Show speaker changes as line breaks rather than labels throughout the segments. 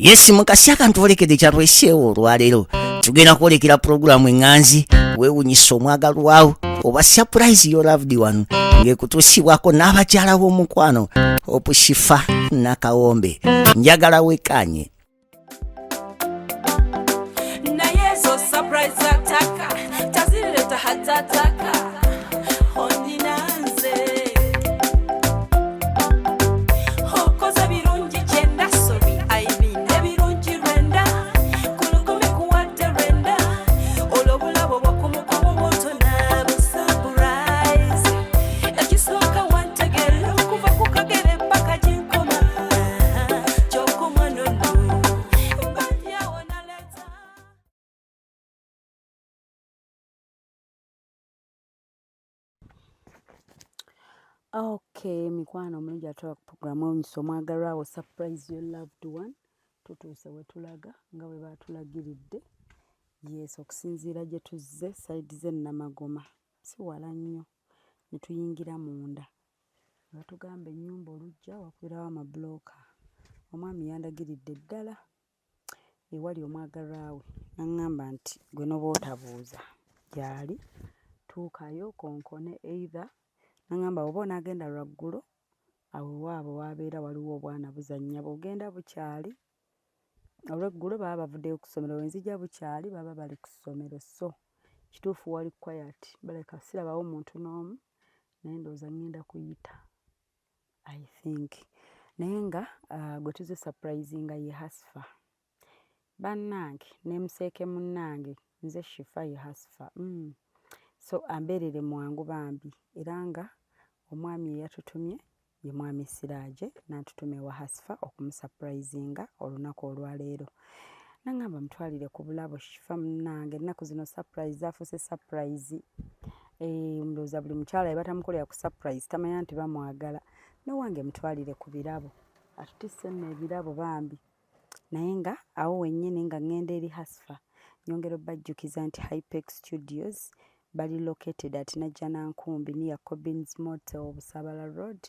Yes mukasi akantu olekedde kyatweseewo olwaleero tugenda kwolekera pulogulaamu eŋŋanzi weewunyisa omwagalwawo oba surprise your loved one ng'ekutuusibwako n'abakyala b'omukwano opushifa nakawombe njagala wekkaanye
naye zo surprise ataka tazireta hatataka ondinanze okoza birungi kyenda sobi aibinde birungi rwenda kulukumi kuwadde rwenda olwobulabo bwakumukumu bwotona busurprise ekisooka wantegera okuva ku kagere paka gyenkoma gyokumwanono balyawo naleta.
Okay, mikwano mulungi atwala ku programu ewunyisa omwagalwawo surprise your loved one. Tutuuse we tulaga nga bwe baatulagiridde. Yes, okusinziira gye tuzze sayidi ze Namagoma si wala nnyo ne tuyingira munda. Batugamba ennyumba olujja wakwirawo amabulooka. Omwami yandagiridde ddala ewali omwagalwawe n'aŋŋamba nti gwe n'oba otabuuza gy'ali tuukayo konkone either n'aŋŋamba oba onaagenda lwaggulo awo waabwe waabeera waliwo obwana buzannya bw'ogenda bukyali olweggulo baba bavuddeyo ku ssomero wenzijja bukyali baba bali ku ssomero so kituufu wali quiet baleka sirabawo muntu n'omu naye ndowooza ngenda kuyita I think naye nga gwe tuze surprise nga ye Hasifa bannange ne museeke munnange nze Shifa ye Hasifa so ambeerere mwangu bambi era nga omwami eyatutumye ye mwami Siraaje n'atutumye wa Hasifa okumusurprisinga olunaku olwaleero n'aŋŋamba mutwalire ku bulabo Shifa munnange ennaku zino surprise afuuse surprise ndowooza buli mukyala ye batamukolera ku surprise tamanya nti bamwagala n'owange mutwalire ku birabo atutisse nno ebirabo bambi naye nga awo wennyini nga ŋŋenda eri Hasifa nyongera obbajjukiza nti Hypex Studios bali located at Najjanankumbi near Cobbins Motel Busabala Road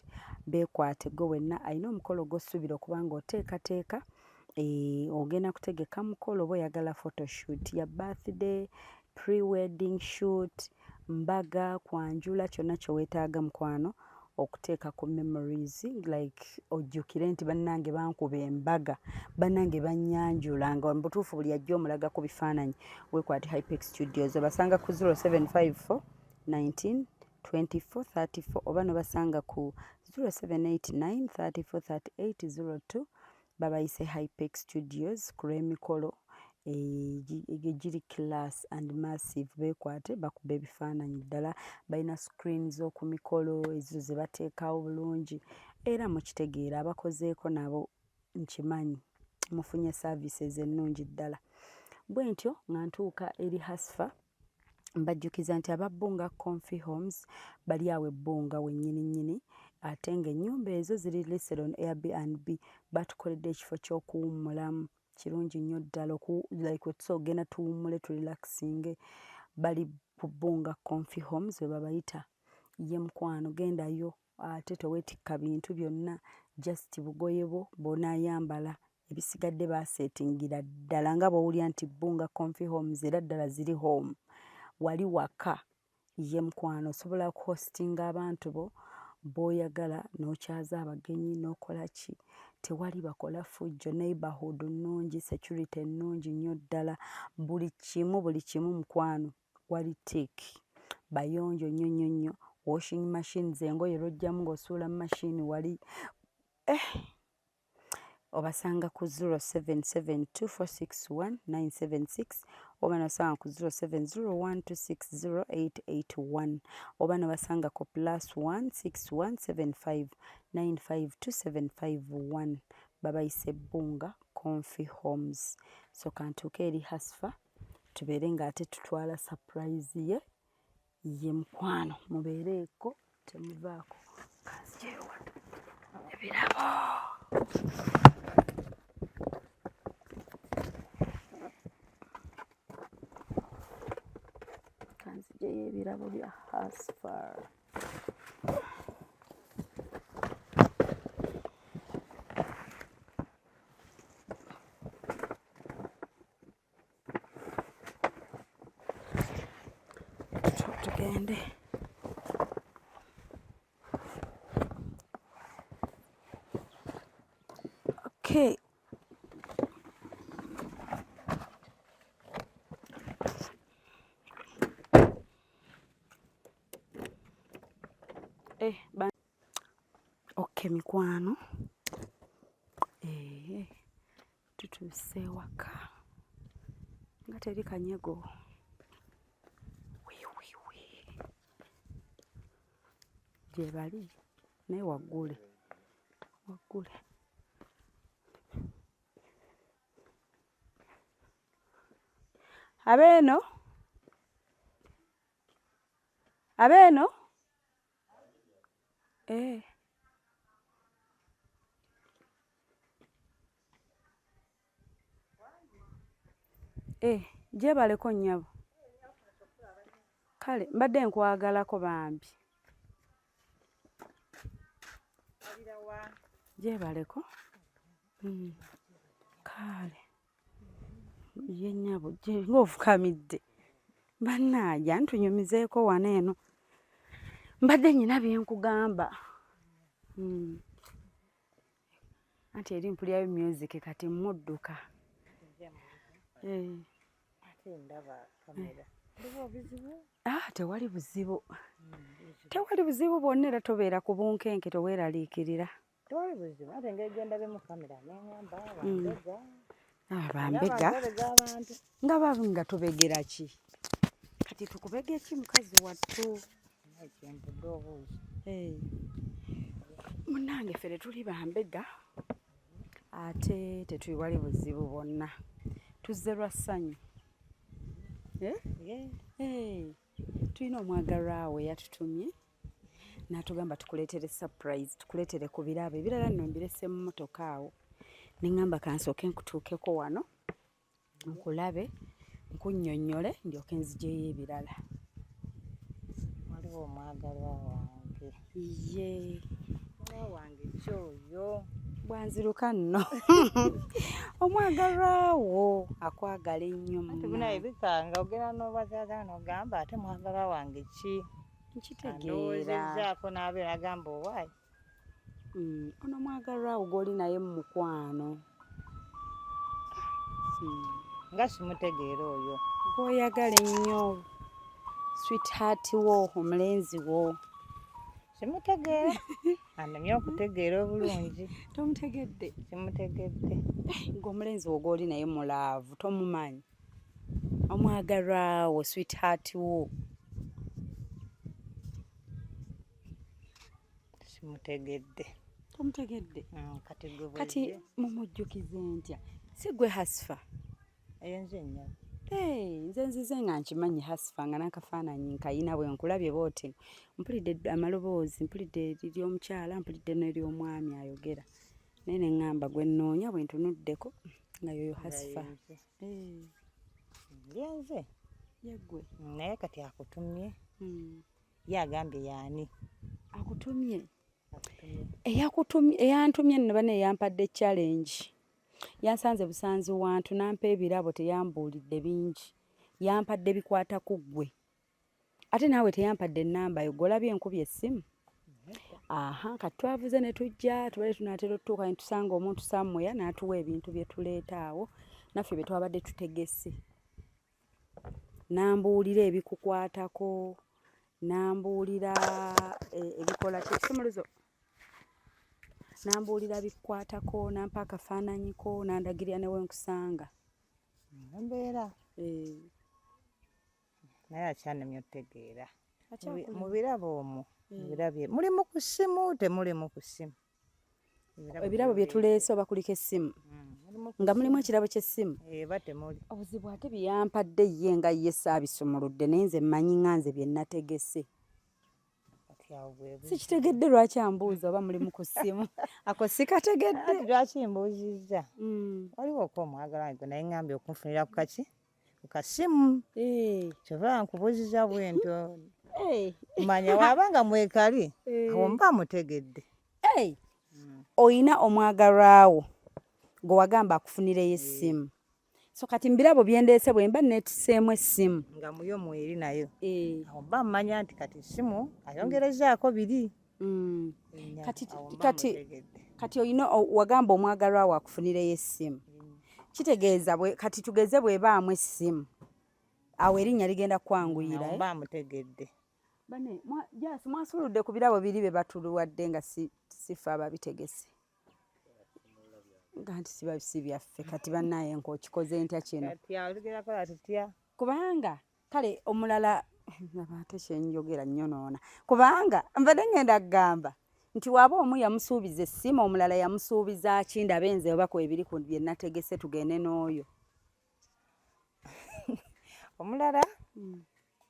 beekwate gwe wenna alina omukolo gw'osuubira okuba ng'oteekateeka ogenda kutegeka mukolo oba oyagala photoshoot ya birthday pre-wedding shoot mbaga kwanjula kyonna kye weetaaga mukwano okuteeka ku memories like ojjukire nti bannange bankuba embaga bannange bannyanjula nga mubutuufu buli ajja omulaga ku bifaananyi weekwate Hypex Studios obasanga ku 0754 19 24 34 oba nobasanga ku 0789 34 38 02 babayise Hypex Studios ku lw'emikolo egiri class and massive beekwate bakuba ebifaananyi ddala balina screens ku mikolo ezo ze bateekawo bulungi era mukitegeera abakozeeko nabo nkimanyi mufunye services ennungi ddala bwe ntyo nga ntuuka eri Hasifa mbajjukiza nti ababbunga Comfy Homes bali awo ebbunga wennyini ate ng'ennyumba ezo ziri listed on Airbnb batukoledde ekifo ky'okuwummulamu kirungi nnyo ddala like wetusobola ogenda tuwummule turelaxinge bali ku bbunga Comfy Homes we babayita ye mukwano gendayo ate toweetikka bintu byonna just bugoye bwo bw'onaayambala ebisigadde baaseetingira ddala nga bw'owulira nti bbunga Comfy Homes era ddala ziri home wali waka ye mukwano osobola kuhostinga abantu bo b'oyagala n'okyaza abagenyi n'okola ki tewali bakola fujjo neighborhood nnungi security ennungi nnyo ddala buli kimu mukwano wali teeki bayonjo nnyo washing machines engoye lwojjamu ng'osuula mu machine wali obasanga ku 0772461976 oba nosanga ku 0701260881 oba nobasanga ku +16175952751 babayise ebbunga Comfy Homes so kantuuke eri Hasifa tubeere ng'ate tutwala surprise ye mukwano mubeereeko temuvaako kanzijeewa ebirabo kanzijeeyo ebirabo bya Hasifa tugende. Okay. Okay mikwano. Tutuuse ewaka. Nga teri kanyego. Gye bali naye waggule. Abeeno? Gyebaleko nnyabo. Kale mbadde nkwagalako bambi. Gyebaleko. Kale. Ye nnyabo ng'ofukamidde. Bannaaje antunyumizeeko wano eno. Mbadde nnyina bye nkugamba. Anti eri mpulirayo music kati mmudduka. Tewali buzibu. Tewali buzibu bwonna era tobeera ku bunkenke toweeraliikirira.
Tewali buzibu ate ng'egenda be mu kamera n'eŋŋamba
bambega nga babi nga tubegera ki? Kati tukubege ki mukazi wattu?
Kyempudde obuuzi.
Munnange ffe tuli bambega ate tetuwali buzibu bwonna. Tuzze lwa ssanyu. Tulina omwagalwa we yatutumye n'atugamba tukuleetere surprise, tukuleetere ku biraabo. Ebirala nno mbirese mu mmotoka awo. Ne ŋŋamba kansooke nkutuukeko wano nkulabe nkunnyonnyole ndyoke nziggyeyo ebirala.
Waliwo omwagalwa wange. Omwagalwa wange kyoyo.
Bwanziruka nno. Omwagalwa wo akwagala ennyo.
Ate bunaye bikanga ogenda n'obazaaza n'ogamba ate mwagalwa wange ki?
Nkitegeera.
Ndowoozezaako n'abeera agamba owaayi.
Ono mwagalwa wo gw'oli naye mu mukwano.
Nga simutegeera oyo.
Gw'oyagala ennyo. Sweetheart wo, omulenzi wo.
Simutegeera. Anemye okutegeera obulungi.
Tomutegedde?
Simutegedde.
Ng'omulenzi wo gw'oli naye mulaavu tomumanyi. Omwagalwa wo, sweetheart wo.
Simutegedde.
Tomutegedde?
Kati
mumujjukize ntya? Si gwe Hasifa?
Eyo nze nnyabo.
Nze nzize nga nkimanyi Hasifa nga n'akafaananyi nkayina bwe nkulabye bw'oti. Mpulidde amaloboozi, mpulidde ery'omukyala, mpulidde n'ery'omwami ayogera. Naye ne ŋŋamba gwe nnoonya bwe ntunuddeko nga yoyo Hasifa.
Yenze.
Ye ggwe.
Naye kati akutumye. Ye agambye y'ani?
Akutumye? Eyantumye nno bane yampadde challenge. Yansanze busanzi wantu nampa ebirabo teyambuulidde bingi. Yampadde bikwata ku ggwe. Ate naawe teyampadde ennamba yo golabye enkubye essimu. Kati twavuze ne tujja tubale tunaatera otutuuka ne tusanga omuntu Samuel n'atuwa ebintu bye tuleeta awo naffe bye twabadde tutegese. Nambuulira ebikukwatako, nambuulira ebikola ky'ekisumuluzo. Nambuulira bikwatako, nampa akafaananyiko, nandagirira ne wenkusanga.
Mbeera. Naye akyanemye otegeera. Mu birabo omwo, ebirabye mulimu ku ssimu temulimu ku ssimu?
Ebirabo bye tuleese oba kuliko essimu? Nga mulimu ekirabo ky'essimu?
Eba temuli.
Obuzibu ate bye yampadde ye nga ye saabisumuludde naye nze mmanyi nga nze bye nategese. Sikitegedde lwaki ambuuza oba mulimu ku ssimu. Ako sikategedde.
Ati lwaki mbuuzizza? Waliwo ko omwagalwa wange naye ŋŋambye okunfunira ku kaki? Ku kasimu. Kyova nkubuuziza bwentyo. Manya waabanga mwekali awo mba mutegedde.
Oyina omwagalwa wo gwe wagamba akufunireyo essimu. so kati mbirabo byendeese bwe mba neetiseemu essimu
nga muyo mweri nayo
Eh,
awo mba mmanya nti kati simu ayongerezaako 2
kati olina wagamba omwagalwa wakufunireyo essimu kitegeeza kati tugeze bwebaamu essimu awo erinnya ligenda kwanguyira
mba mutegedde
bane jasi mwasuludde ku birabo biri be batuluwadde nga sifa ababitegese nga nti si byaffe kati bannaye nk'okikoze ntya kino
kati awo tugerakola tutya
kubanga kale omulala ate kyenjogera nnyonoona kubanga mbadde ngenda kugamba nti waba omu yamusuubiza essimu omulala yamusuubiza ki ndaba enze oba ku ebiri ku bye nategese tugende n'oyo
omulala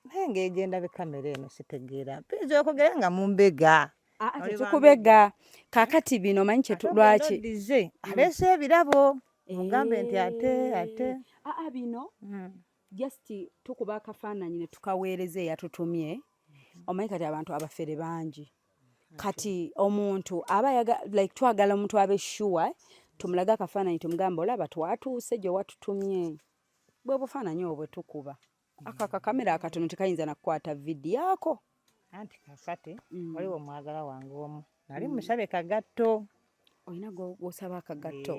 naye ng'egenda be kamera eno sitegeera mpinza okugera nga mumbega
tekikubega kaakati bino manyi lwaki
dize aleese ebirabo mugambe nti ate
bino just tukuba akafaananyi ne tukaweereza eyatutumye omanyi kati abantu abafere bangi kati omuntu aba like twagala omuntu abe sure tumulaga akafaananyi tumugamba olaba twatuuse gye watutumye bwe bufaananyi obwe tukuba akakamera akatono tekayinza nakukwata vidiyo ako
anti kakati waliwo omwagala wange omu nali musabe kagatto
olina gwosaba akagatto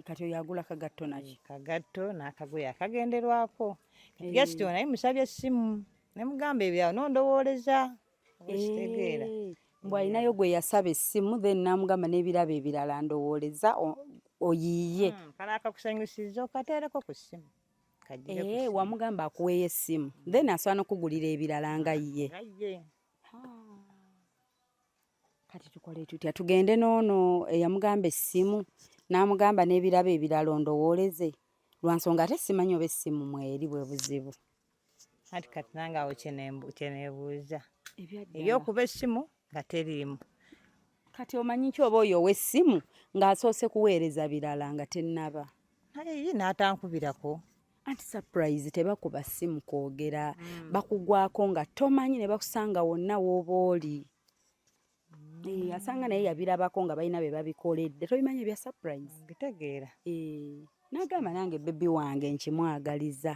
kati oyo agula kagatto naki
kagatto n'akagoye akagenderwako kati gasiti naye musabye essimu ne mugamba ebyawo nondowooleza okitegeera
mbw alinayo gwe yasaba essimu then namugamba n'ebirabo ebirala ndowooleza oyiiye
kale akakusanyusiza okateereko ku ssimu
wamugamba akuweeyo essimu then asobola n'okugulira ebirala nga ye kati tukole tutya tugende n'ono eyamugamba essimu n'amugamba n'ebirabo ebirala ondowooleze lwansonga ate simanyi oba essimu mweri bwe buzibu
anti kati nange awo kyeneebuuza ebyokuba essimu nga teriimu
kati omanyi ki oba oyo ow'essimu ng'asoose kuweereza birala nga tennaba
ye n'atankubirako
anti surprise tebakuba ssimu kwogera bakugwako nga tomanyi ne bakusanga wonna w'oba oli asanga naye yabirabako nga balina be babikoledde tobimanyi ebya surprise
bitegeera
n'agamba nange bebi wange nkimwagaliza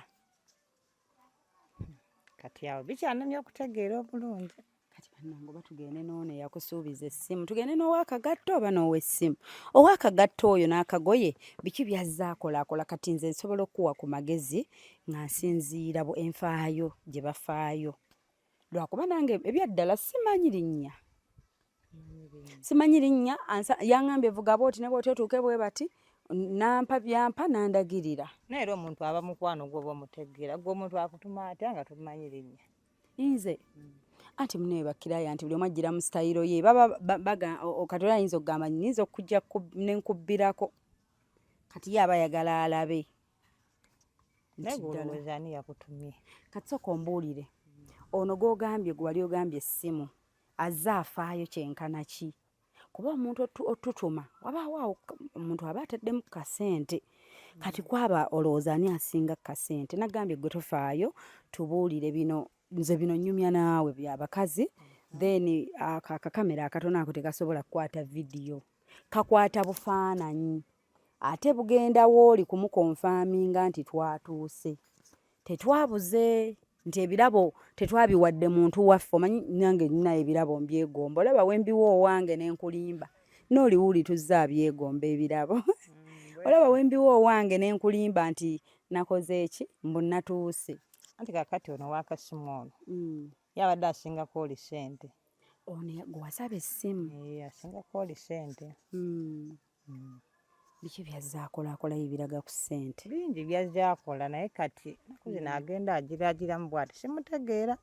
kati awo bikyanamya okutegeera obulungi
kati bannange oba tugende n'ono eyakusuubiza essimu tugende n'owakagatto oba n'ow'essimu owakagatto oyo n'akagoye biki byazzaakolakola kati nze nsobola okuwa ku magezi nga nsinziira enfaayo gye bafaayo lwakuba nange ebyaddala simanyi linnya yaŋŋambye vuga booti ne booti otuuke bwe bati nampa byampa nandagirira
naye era omuntu aba mukwano gwoba omutegeera gwe omuntu akutuma atya nga tumanyi linnya
nze anti muneebakiraya nti buli omu ajjira mu sitayiro ye baba kati oyo ayinza okugamba nyinza okujja nenkubbirako kati ye aba ayagala alabe
naye golowooza ani yakutumye
kati soka ombuulire ono gw'ogambye gwe wali ogambye essimu azze afaayo kyenkana ki kuba omuntu otutuma wabaawo omuntu aba ataddemu kasente kati kwaba olowooza ani asinga kasente nagambye gwe tofaayo tubuulire bino nze bino nnyumya naawe byabakazi then akakamera akatono ako tekasobola kukwata vidiyo kakwata bufaananyi ate bugenda wooli kumukonfaaminga nti twatuuse tetwabuze nti ebirabo tetwabiwadde muntu waffe omanyi nange nina ebirabo mbyegomba olaba wembiwa owange nenkulimba nooliwuli tuzza abyegomba ebirabo olaba wembiwa owange nenkulimba nti nakoze eki mbu natuuse
anti kakati ono wakasimu ono yabadde asingako oli sente
ono gwewasaba essimu
asingako oli sente
biki byazzaakolakolayo ebiraga ku ssente
bingi byazzakola naye kati zino agenda agiragiramu bwati simutegeera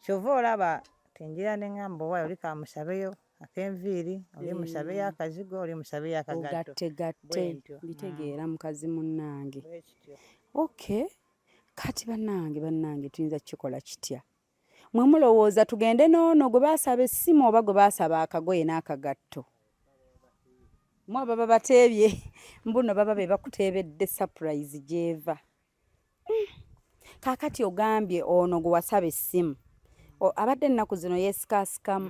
kyova olaba tinjira neŋŋamba owayo oli kamusabeyo ak'enviiri oli musabeyo akazigo oli musabeyo akagatto
gattegatte bitegeera mukazi munnange okay kati bannange tuyinza kukikola kitya mwe mulowooza tugende n'ono gwe baasaba essimu oba gwe baasaba akagoye n'akagatto mwe baba bateebye mbuno baba be bakuteebedde surprise gyeva kaakati ogambye ono gwe wasaba essimu abadde ennaku zino yeesikaasikamu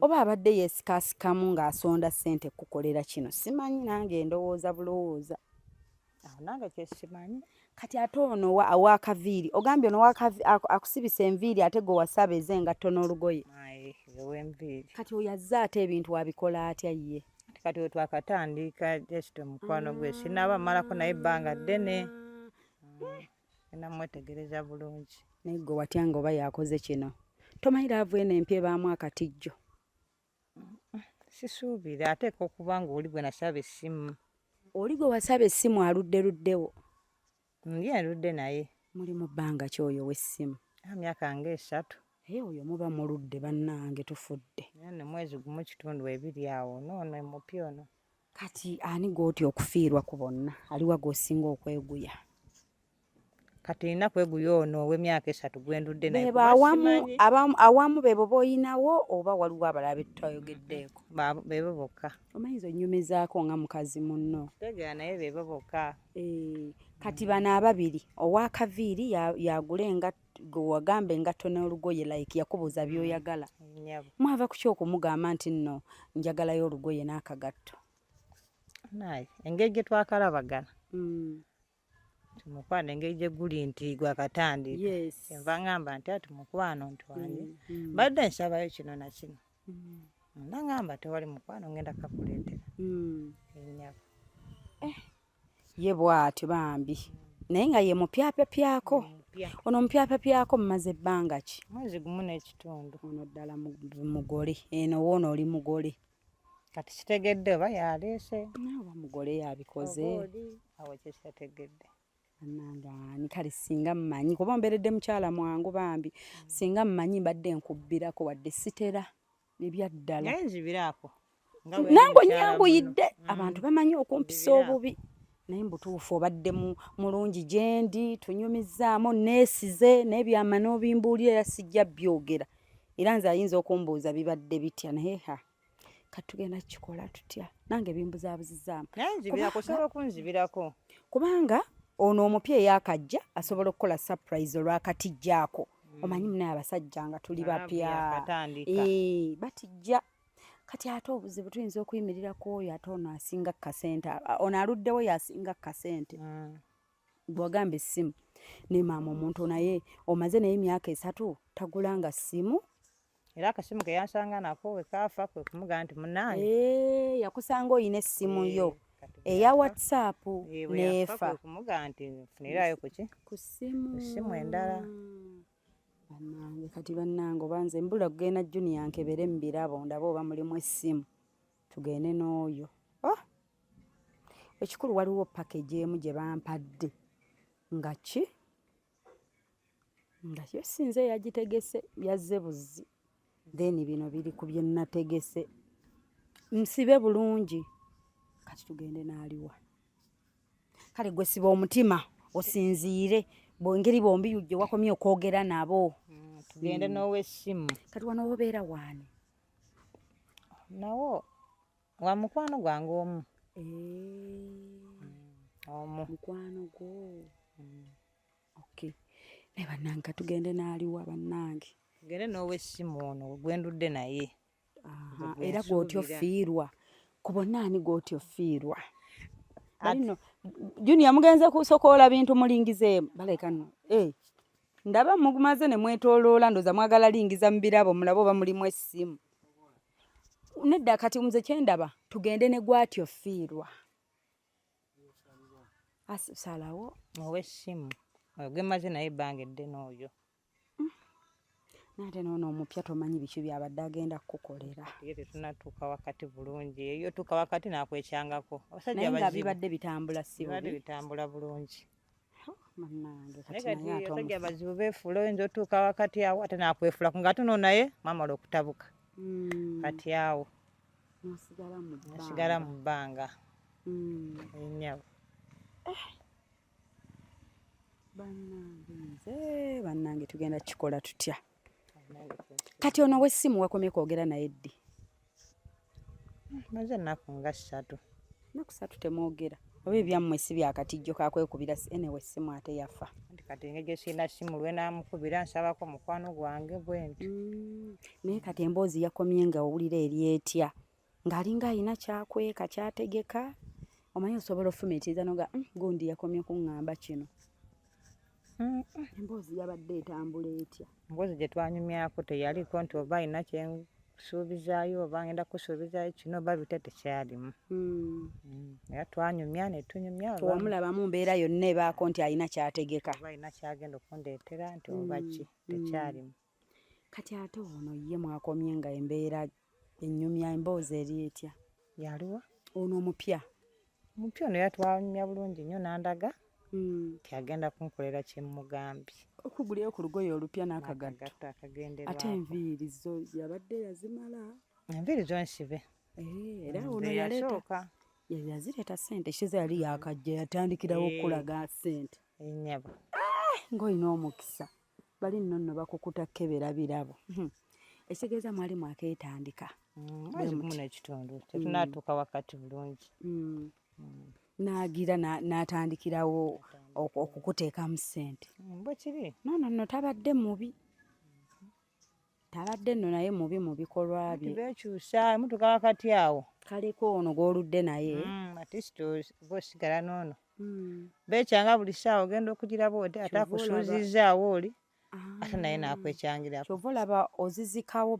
oba abadde yeesikaasikamu ng'asonda ssente kukolera kino simanyi nange ndowooza bulowooza
nange kyesimanyi.
Kati ate ono owakaviiri ogambye ono akusibisa enviiri ate gwe wasaba ezengatto n'olugoye.
Ow'enviiri.
Kati oyo azze ate ebintu wabikola atya ye?
Kati we twakatandika just omukwano gwe sinaba malako naye ebbanga ddene. Namwetegereza bulungi.
Naye gwe watya nga oba yakoze kino tomanyi laavu eno empya ebaamu akatijjo?
Sisuubira ateeka okuba nga oli gwe nasaba essimu.
Oli gwe wasaba essimu aluddeluddewo?
Ye nludde naye.
Muli mu bbanga ki oyo w'essimu?
Myaka nga 3.
Oyo muba muludde bannange tufudde.
Ne mwezi gumu kitundu 2 awo noono mupya ono.
Kati ani gw'otya okufiirwa ku bonna aliwa gw'osinga okweguya?
Kati nina kweguya ono ow'emyaka 3 gwendudde naye.
Awamu bebo boyinawo oba waliwo abalala betutayogeddeeko?
Bebo bokka.
Omayinza onnyumizaako nga mukazi munno.
Tegera naye bebo bokka.
Kati bano ababiri owakaviiri yagula gwe wagamba engatto n'olugoye like yakubuuza by'oyagala. Mwava ku kyokumugamba nti nno njagalayo olugoye n'akagatto?
Naye engeri gye twakalabagana. Tumukwano engeri gye guli nti gwakatandika. Enva ngamba nti ati mukwano nti wange badde nsabayo kino na kino. Nangamba tewali mukwano ngenda kakuleetera.
Ye bw'atyo bambi naye nga ye mupyapyapyako. Ono mupyapyapyako mumaze ebbanga ki?
Mwezi gumu n'ekitundu.
Ono ddala mugole eno woono oli mugole.
Kati kitegedde oba yaleese?
Oba mugole yabikoze.
Awo kyekyategedde.
Annangaani kale singa mmanyi kuba mberedde mukyala mwangu bambi singa mmanyi mbadde nkubbirako wadde sitera ebyaddala.
Naye nzibirako.
Nange onyanguyidde abantu bamanyi okumpisa obubi. Naye mbutuufu obadde mulungi gyendi tunyumizaamu neesize n'ebyama n'obimbuulira era sijja byogera. Era nze ayinza okumbuuza bibadde bitya naye kati tugenda kikola tutya? Nange bimbuzaabuzizaamu.
Naye nzibirako osobola okunzibirako.
Kubanga ono omupya eyakajja asobola okukola surprise olwakatijjaako. Omanyi munaye abasajja nga tuli bapya. Batijja. Kati ate obuzibu tuyinza okuyimirirako oyo ate ono asinga kasente. Ono aluddewo yasinga kasente. Bw'ogamba essimu ne maama omuntu naye omaze naye emyaka 3 tagulanga ssimu.
Era akasimu ke yansanga nako we kaafa kwe kumugamba nti munnange.
Yakusanga oyina essimu yo eya WhatsApp neefa.
Kumugamba nti nfunirayo ku ssimu endala.
Bannange kati bannange banze mbula kugenda Junior nkebere mu birabo ndaba oba mulimu essimu tugende n'oyo. Ekikulu waliwo package emu gye bampadde nga ki? Nga yo sinze yagitegese yazze buzzi. Then bino biri ku bye nategese. Nsibe bulungi. Kati tugende n'aliwa. Kale gwe siba omutima osinziire bwengeri bombi yujje wakomye okwogera nabo.
Tugende n'ow'essimu.
Kati wano obeera waani?
Nawo wa mukwano gwange omu. Omu.
Mukwano gwo. Okay. Naye bannange tugende n'aliwa bannange.
Tugende n'ow'essimu ono gwendudde naye.
Era gw'otyo fiirwa. Ku bonna ani gw'otyo fiirwa? Alino Junior mugenze kusokoola bintu mulingizeemu baleka nno. Ndaba mugumaze ne mwetooloola ndoza mwagala lingiza mu birabo mulabo oba mulimu essimu. Nedda kati muze kyendaba tugende ne gwatyo fiirwa. Salawo
ow'essimu oyo gwe maze naye ebbanga eddene oyo.
Nate noono omupya tomanyi biki byabadde agenda kukukolera.
Ye tetunatuuka wakati bulungi. Eyo tuuka wakati n'akwekyangako.
Naye nga bibadde bitambula si bubi.
Bibadde bitambula bulungi.
Mannange kati
naye
naye
abasajja abazibu beefuula oyinza otuuka wakati awo ate n'akwefulako nga tuno naye mwamala okutabuka. Kati awo nasigala mu bbanga. Ennyabo.
Bannange tugenda kikola tutya? Kati ono w'essimu wakomye kwogera naye ddi?
Maze ennaku nga 3.
Ennaku 3 temwogera? Oba ebyammwe si byakatijjo kakwekubira anyway essimu ate yafa.
Kati engeri gye sirina ssimu lwe naamukubira nsabako mukwano gwange bwe nti.
Naye kati emboozi yakomye nga owulira eri etya? Ng'alinga alina kyakweka kyategeka omanyi osobola ofumiitiriza noga gundi yakomye kuŋŋamba kino. Emboozi yabadde etambula etya?
Emboozi gye twanyumyako teyaliko nti oba alina kyensuubizaayo oba ngenda kusuubizaayo kino oba bite tekyalimu. Era twanyumya ne tunyumya.
Tewamulabamu mbeera yonna ebaako nti alina kyategeka?
Oba alina kyagenda okundeetera nti oba ki tekyalimu.
Kati ate ono ye mwakomye nga embeera ennyumya emboozi eri etya?
Yaliwa?
Ono omupya?
Omupya ono yatwanyumya bulungi nnyo n'andaga nti agenda kunkolera kye mmugambye.
Okugulirayo ku lugoye olupya n'akagatto
akagenderwako.
ate enviiri zo yabadde yazimala?
Enviiri zo nsibe.
Era ono yazireeta ssente kize yali yakajja yatandikirawo okulaga ssente.
Ennyabo.
Ng'olina omukisa bali nno nno bakukuta kebera birabo. Ekitegeeza mwali mwakeetandika.
Mwezi gumu n'ekitundu tetunaatuuka wakati bulungi.
N'agira n'atandikirawo okukuteekamu ssente.
Bwe kiri.
No tabadde mubi. Tabadde nno naye mubi mu bikolwa bye.
Beekyusa emutuka wakati awo.
Kaleko ono gw'oludde naye.
Ate oba osigala n'ono. Beekyanga buli ssaawa ogenda okugiraba oti ate akusuuzizzaawo oli. Ate naye n'akwekyangirako.
Kyova olaba ozizikawo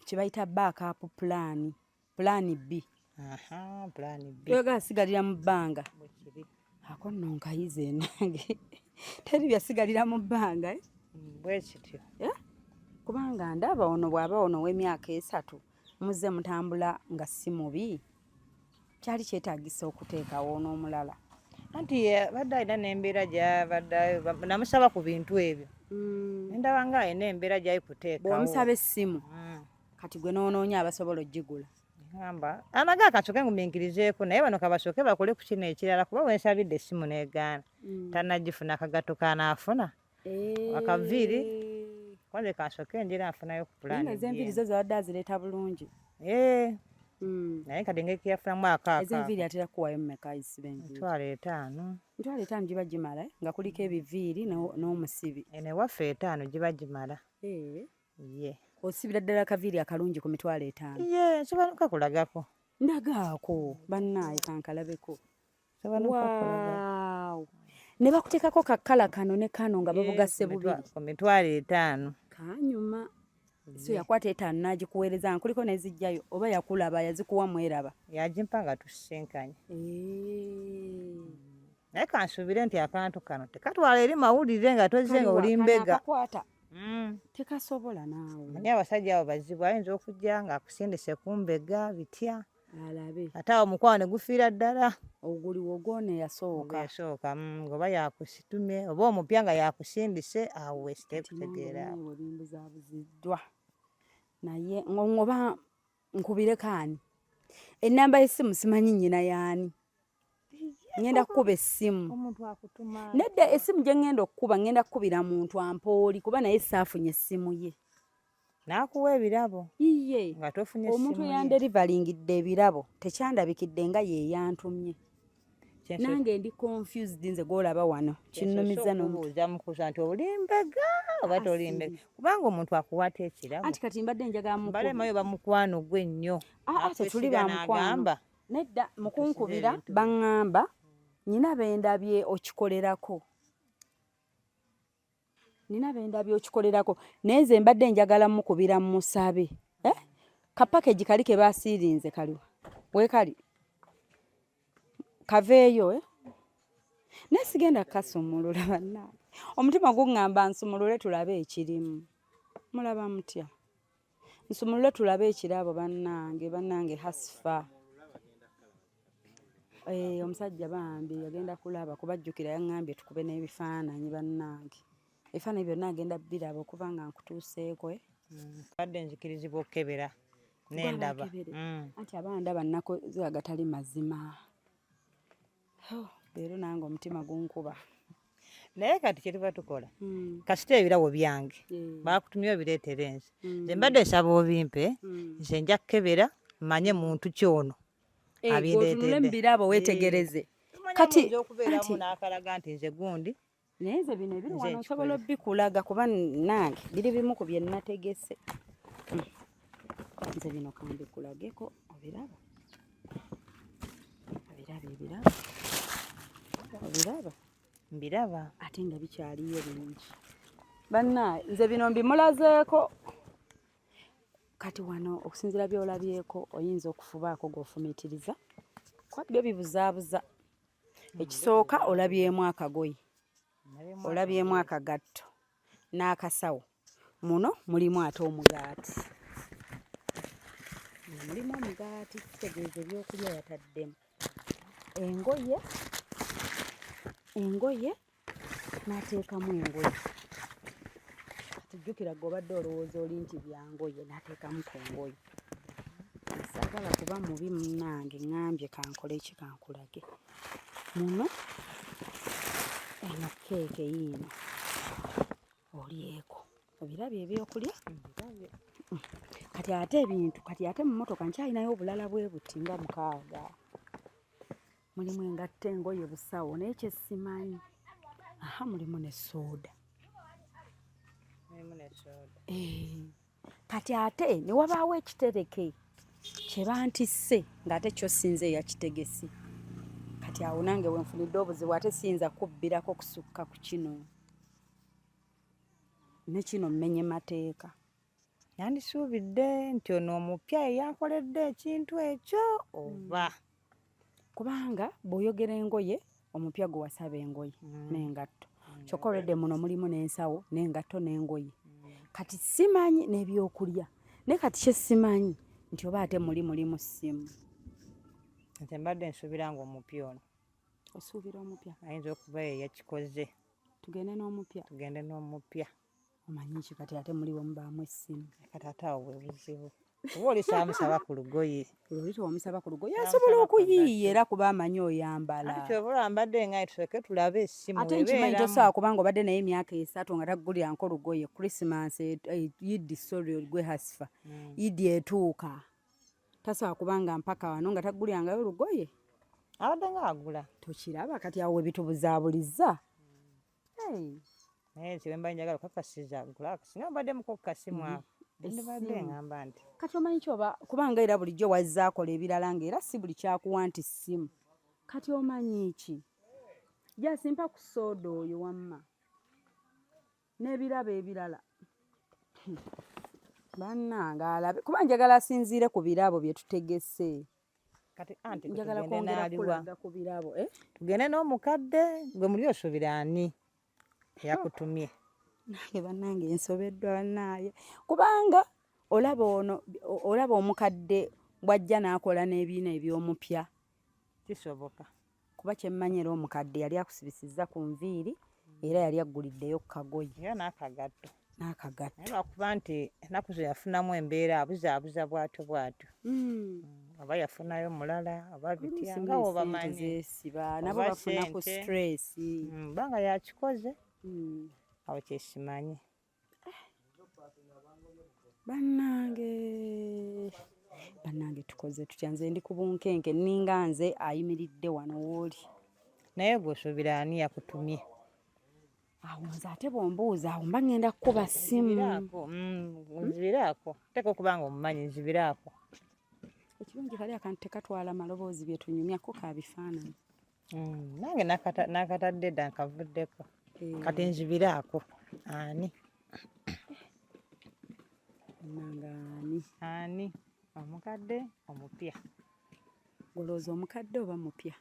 kye bayita backup plan. Plan B.
Plan B.
Yoga sigalira mu bbanga. Ako nno nkayize nange. Teri byasigalira mu bbanga.
Bwe kityo.
Kubanga ndaba ono bw'aba ono w'emyaka 3 muzze mutambula nga si mubi. Kyali kyetaagisa okuteekawo n'omulala.
Anti badde alina n'embeera gy'abadde namusaba ku bintu ebyo. Ndaba nga alina embeera gy'ali kuteekawo.
Bw'omusaba essimu kati gwe n'onoonya abasobola oggigula.
Ngamba amaga akasooke nguminkirizeeko naye bano kabasooke bakole ku kino ekirala kuba wensabidde essimu n'egaana. Tannagifuna akagatto kanaafuna. Akaviiri. Kwanza kasooke njira afunayo ku pulaani.
Ez'enviiri zo zabadde azireeta bulungi. Naye kadengeki yafunamu akaaka. Ez'enviiri atera kuwaayo mmeka isibe enviiri?
5,000.
5,000 giba gimala nga kuliko ebiviiri n'omusibi.
Eno ewaffe 5 giba gimala. Osibira ddala akaviiri akalungi ku 5,000? Nsobola okakulagako. Ndagaako bannaaye kankalabeko. Waaw. Ne bakuteekako kakala kano ne kano nga babugasse bubiri. Ku 5,000. Kanyuma. So yakwata 5 n'agikuweereza nkuliko n'ezijjayo oba yakulaba yazikuwa mweraba? Yagimpa nga tusisenkanye. Naye kansuubire nti akantu kano tekatwala eri mawulire nga tozize nga oli mbega. Tekasobola naawe. Naye abasajja abo bazibu ayinza okujja ng'akusindise ku mbega bitya. Alabe. Ate awo omukwano ne gufiira ddala. Oguli wogone yasooka. Yasooka ngoba yakusitumye oba omupya nga yakusindise awo wesitekutegeera. Olimbuzabuziddwa. Naye ngoba nkubire kaani. Ennamba y'essimu simanyi nnyina yaani. Ngenda kukuba essimu. Omuntu akutuma. Nedda essimu gye ngenda okukuba ngenda kukubira muntu ampooli kuba naye saafunye essimu ye. N'akuwa ebirabo. Iye. Nga tofunye essimu ye. Omuntu yandelivallingidde ebirabo tekyandabikidde nga ye yantumye. Nange ndi confused nze gw'olaba wano. Kinnumiza n'omubuuza mukusa nti olimbega oba tolimbega. Kubanga omuntu akuwata ekirabo. Anti kati mbadde njagala mukuba. Balemayo bamukwano gwe nnyo. Tetuli ba mukwano. Nedda mukunkubira baŋŋamba nina bendabye okikolerako. Naye nze mbadde njagala mukubira musabe. Kapakegi kali ke baasiirinze kaliwa. Weekali. Kaveeyo naye sigenda kasumulula bannange. Omutima guŋŋamba nsumulule tulabe ekirimu. Mulaba mutya? Nsumulule tulabe ekirabo bannange Hasifa. Omusajja bambi yagenda kulaba kubajjukira yaŋŋambye tukube n'ebifaananyi bannange. Ebifaananyi byonna agenda biraba okuba nga nkutuuseeko. Badde nzikirizibwa okukebera n'endaba. Anti abandaba nnako agatali mazima. Leero nange omutima gunkuba. Naye kati kye tuba tukola kasita ebirawo byange baakutumye obireetere nze. Nze mbadde nsaba obimpe nze nja kukebera mmanye muntu kyono abireetedde. Mu birabo weetegereze. Kati okubeeramu n'akalaga nti nze gundi. Naye nze bino ebiri wano nsobola obbikulaga kuba nange biri bimu ku bye nnategese. Nze bino kambikulageko obiraba. Ebirabo.
Obiraba?
Mbiraba.
Ate nga bikyaliyo bingi. Banna nze bino mbimulazeeko. Kati wano okusinziira by'olabyeko oyinza okufubaako g'ofumiitiriza. Kwa byo bibuzaabuza. Ekisooka olabyemu akagoye. Olabyemu akagatto n'akasawo. Muno mulimu ate omugaati. Mulimu omugaati kitegeeza ebyokulya yataddemu. Engoye n'ateekamu engoye. Tujjukira g'obadde olowooza oli nti byangoye n'ateekamu ku ngoye. Saagala kuba mubi munnange ŋŋambye kankole ki kankulage. Muno eno keeke yiino olyeko. Obirabye ebyokulya? Kati ate mu mmotoka nkyalinayo obulala bwe buti nga 6. Mulimu engatto, engoye, busawo naye kye simanyi. Mulimu ne sooda. Kati ate ne wabaawo ekitereke kye bantisse ng'ate kyo sinze eyakitegesi. Kati awo nange we nfunidde obuzibu ate siyinza kubbirako kusukka ku kino. Ne kino mmenye mateeka.
Yandisuubidde nti ono omupya eyakoledde ekintu ekyo oba.
Kubanga bw'oyogera engoye omupya gwe wasaba engoye n'engatto. Kyokka olwedde muno mulimu n'ensawo n'engatto n'engoye. Kati simanyi n'ebyokulya. Naye kati kye simanyi nti oba ate mulimu ssimu.
Nze mbadde nsuubira ng'omupya ono.
Osuubira omupya?
Ayinza okuba ye yakikoze.
Tugende n'omupya?
Tugende n'omupya.
Omanyi ki kati ate muliwo mubaamu essimu?
Kati ate awo bwe buzibu. Oba oli saamusaba ku lugoye.
Oli tewamusaba ku lugoye asobola okuyiiya era kuba amanyi oyambala.
Ati kyova olambadde nga tusooke tulabe essimu
ate nkimanyi tosobola kubanga obadde naye emyaka 3 nga taggulyanko lugoye. Christmas, Yidi sorry gwe hasifa. Yidi etuuka. Tasobola kubanga mpaka wano nga taggulyangayo lugoye.
Abadde ng'agula.
Tokiraba kati awo we bitubuzaabuliza.
Naye nti wemba njagala okukakasiza gula singa mbadde muko ku kasimu ako. Ndibadde ngamba nti.
Kati omanyi kyoba kubanga era bulijjo wazza akola ebirala ng'era si buli kyakuwa nti ssimu. Kati omanyi ki? Jasimpa ku sooda oyo wamma. N'ebirabo ebirala. Bannange alabe kuba njagala asinziire ku birabo bye tutegese.
Kati anti
njagala kwongera kulaga ku birabo.
Tugende n'omukadde gwe muli osuubira ani yakutumye.
Nange bannange ensobeddwa bannaaye. Kubanga olaba omukadde bw'ajja n'akola n'ebiina eby'omupya.
Kisoboka.
Kuba kye mmanyi era omukadde yali akusibisizza ku nviiri era yali agguliddeyo ku kagoye.
Era n'akagatto.
N'akagatto.
Naye lwakuba nti ennaku ze yafunamu embeera abuzaabuza bwatyo. Oba yafunayo mulala oba bitya nga obamanyi.
Nabo bafuna ku stress.
Banga yakikoze. Awo kyesimanyi.
Bannange tukoze tutya nze ndi ku bunkenke ninga nze ayimiridde wano wooli.
Naye gwe osuubira ani yakutumye?
Awo nze ate bw'ombuuza awo mba ngenda kukuba ssimu.
Nzibiraako. Teeka okuba nga omumanyi nzibiraako.
Ekirungi kali akantu tekatwala maloboozi bye tunyumyako ka bifaananyi.
Nange nakatadde dda nkavuddeko. Kati nzibiraako. Ani? Ani? Omukadde omupya.
Olowooza omukadde oba mupya?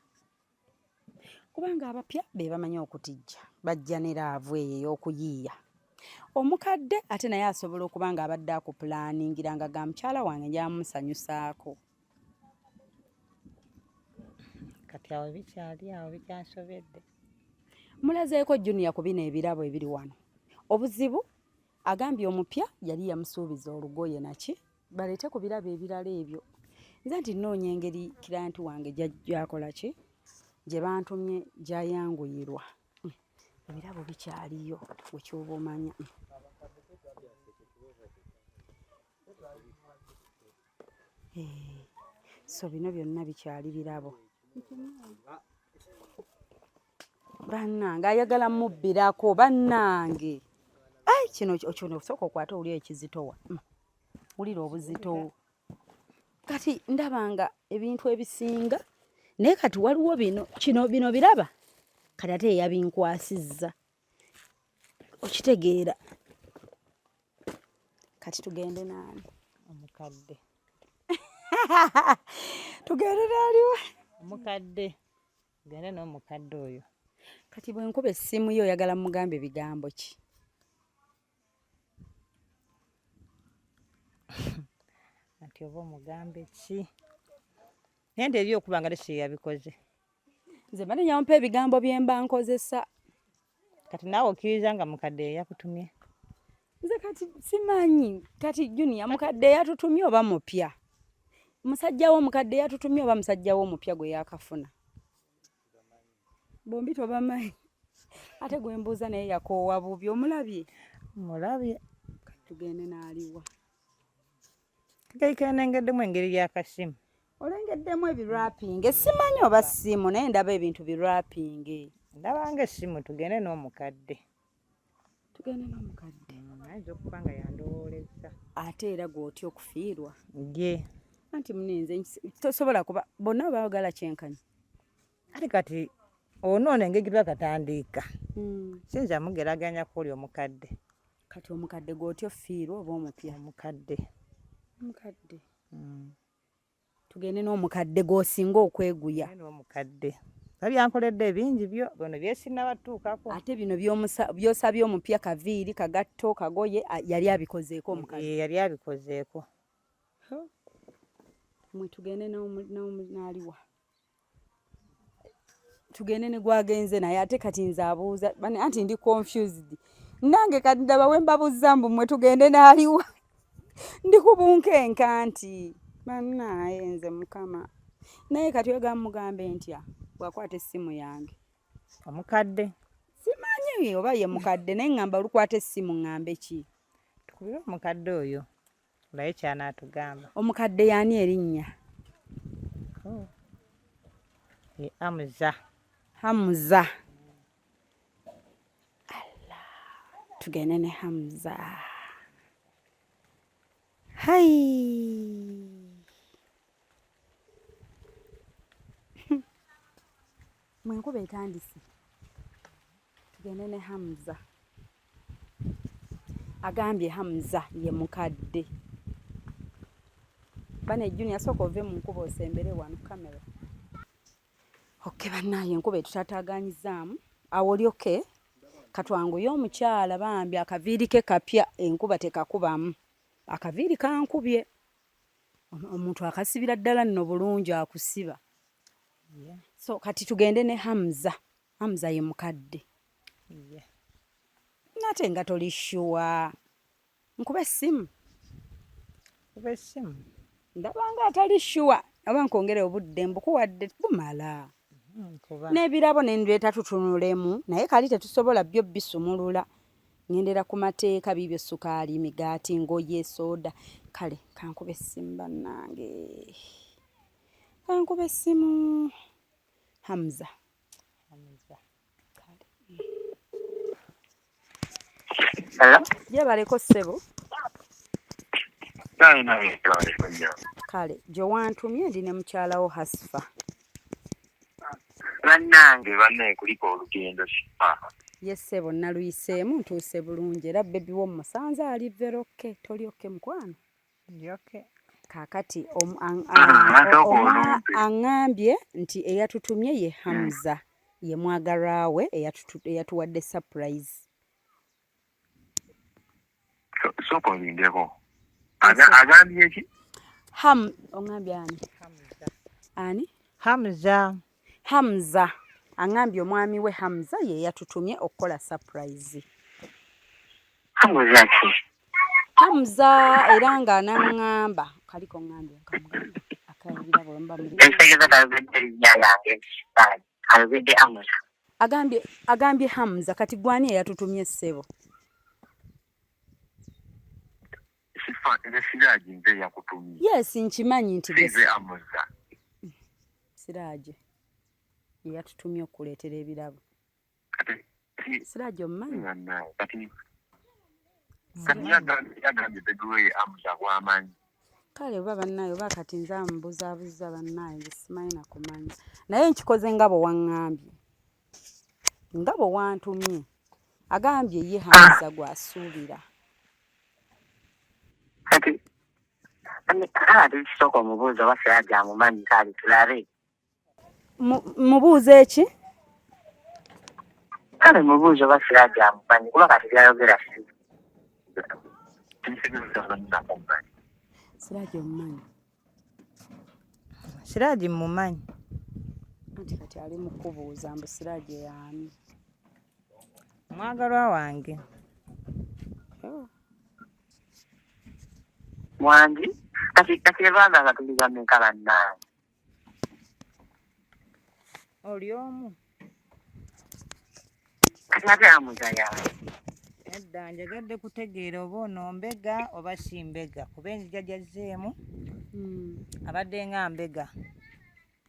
Kubanga abapya be bamanyi okutijja. Bajja ne laavu eyo ey'okuyiiya. Omukadde ate naye asobola okuba nga abadde akupulaaningira nga ga mukyala wange njamusanyusaako.
Kati awo bikyali awo bikyansobedde.
Mulazeeko Junior ku bino ebirabo ebiri wano. Obuzibu agambye omupya yali yamusuubiza olugoye naki baleete ku birabo ebirala ebyo. Nze nti nnoonya engeri kiranti wange gy'akola ki gye bantumye gy'ayanguyirwa. Ebirabo bikyaliyo wekyoba omanya. So bino byonna bikyali birabo. Bannange ayagala mubbirako bannange. Kino osooka okwata oli ekizitowa. Wulira obuzito. Kati ndabanga ebintu ebisinga naye kati waliwo bino biraba. kati ate yabinkwasizza okitegeera. Kati tugende naani?
Omukadde.
Tugende naaliwe?
Omukadde. Gende n'omukadde oyo.
Kati bwe nkuba essimu yo oyagala mugambe bigambo ki?
Ati oba omugambe ki? Naye nti ebyokuba nga tekye yabikoze.
Nze mba nenyampa ebigambo bye mba nkozesa.
Kati naawe okkiriza nga mukadde yakutumye?
Nze kati simanyi. Kati Junior mukadde yatutumye oba mupya? Musajja wo mukadde yatutumye oba musajja wo mupya gwe yakafuna? Bombi tobamanyi. Ate gwe mbuuza naye yakoowa bubi omulabye?
Mulabye.
Kati tugende n'aliwa?
Kaikenengeddemu engeri y'akasimu.
Olengeddemu ebirapinge. Simanyi oba ssimu naye ndaba ebintu birapinge.
Ndaba ng'essimu tugende n'omukadde.
Tugende n'omukadde.
Ayinza okuba nga yandowoolezza.
Ate era gw'otya okufiirwa.
Ye.
Anti muninze tosobola kuba bonna baagala kyenkanyi.
Ate kati onoona engeri bakatandiika. Sinza mugeraganya kuli omukadde.
Kati omukadde gw'otya ofiirwa oba omupya?
Omukadde.
Omukadde. Tugende n'omukadde gw'osinga okweguya.
N'omukadde. Babyankoledde bingi byo bino byesinabatuukako.
Ate bino by'osabye omupya kaviiri kagatto kagoye yali abikozeeko omukadde.
Yali abikozeeko.
Mwe tugende n'aliwa? Tugende ne gwagenze naye ate kati nze abuuza anti ndi confused. Nange kati ndaba we mbabuuza mbu mwe tugende n'aliwa? Ndi kubunkenka nti bannaye nze mukama. Naye kati wega mugambe ntya bwakwata essimu yange?
Omukadde.
Simanyi oba ye mukadde naye ngamba olukwata essimu ngambe ki?
Tukubire omukadde oyo. Olaye kyanaatugamba.
Omukadde yani erinnya?
Amuza.
Hamza. Allah. Tugende ne Hamza. Hai. Mwenkuba etandise. Tugende ne Hamza. Agambye Hamza ye mukadde. Bane Junior soko ove mu nkuba osembere wano kamera. Okay bannaye enkuba etutataaganyizaamu. Awo olyoke katwangu y'omukyala bambi akaviiri ke kapya enkuba tekakubamu. Akaviiri kankubye. Omuntu akasibira ddala nno bulungi akusiba.
Yeah.
So kati tugende ne Hamza. Hamza ye mukadde.
Yeah.
Nate nga toli sure. Nkube essimu.
Kuba essimu.
Ndabanga atali sure. Aba nkongere obudde mbukuwadde bumala.
Kuba.
N'ebirabo n'endweta tutunulemu naye kali tetusobola byo bisumulula. Ngendera ku mateeka bibyo sukaali, migaati, ngoye, soda. Kale kankube essimu bannange. Kankube essimu. Hamza. Kale.
Hello?
Jebaleko ssebo. Kale gye wantumye ndi ne mukyalawo Hasifa.
Bannange banne kuliko olugendo kifa.
Ye ssebo naluyiseemu ntuuse bulungi era bebi wo musanze ali veroke tolyoke mukwano.
Ndyoke.
Kaakati aŋŋambye nti eyatutumye ye Hamza ye mwagalwa we eyatuwadde surprise.
Soko olindeko. Agambye ki?
Oŋŋambye ani?
Hamza.
Ani?
Hamza.
Hamza. Aŋŋambye omwami we Hamza ye yatutumye okukola surprise.
Hamza ki?
Hamza era nga anaŋŋamba kaliko ŋŋambye nkamugamba akayingira bwemba muli.
Entegeza kalubedde erinnya lyange kalubedde Hamza.
Agambye Hamza kati gwani eyatutumye ssebo?
Sifa nze Siraaji nze yakutumye.
Yes nkimanyi nti
nze Hamza.
Siraaji ye yatutumye okuleetera ebirabo. Siraaji omumanyi?
Kati yagambye beduwe Hamza bw'amanyi.
Kale oba bannaye oba kati nze amubuzaabuza bannaye nze simanyi na kumanya. Naye nkikoze nga bwe waŋŋambye. nga bwe wantumye agambye ye Hamza gw'asuubira.
Kati ate kisooka omubuuza oba Siraji amumanyi kale tulabe.
Mubuuze eki?
Kale mubuuza oba Siraji amumanyi kuba kati byayogera
Siraji omumanyi?
Siraji mumanyi.
Anti kati ali mu kubuuza mbu Siraji y'ani?
Mwagalwa wange.
Mwangi kati ebanga nga tuligamye nkala nnaani.
Oli omu.
Kati ate Hamza yaani.
Edda njagadde kutegeera oba ono mbega oba si mbega kuba enzija gyazzeemu abadde nga mbega.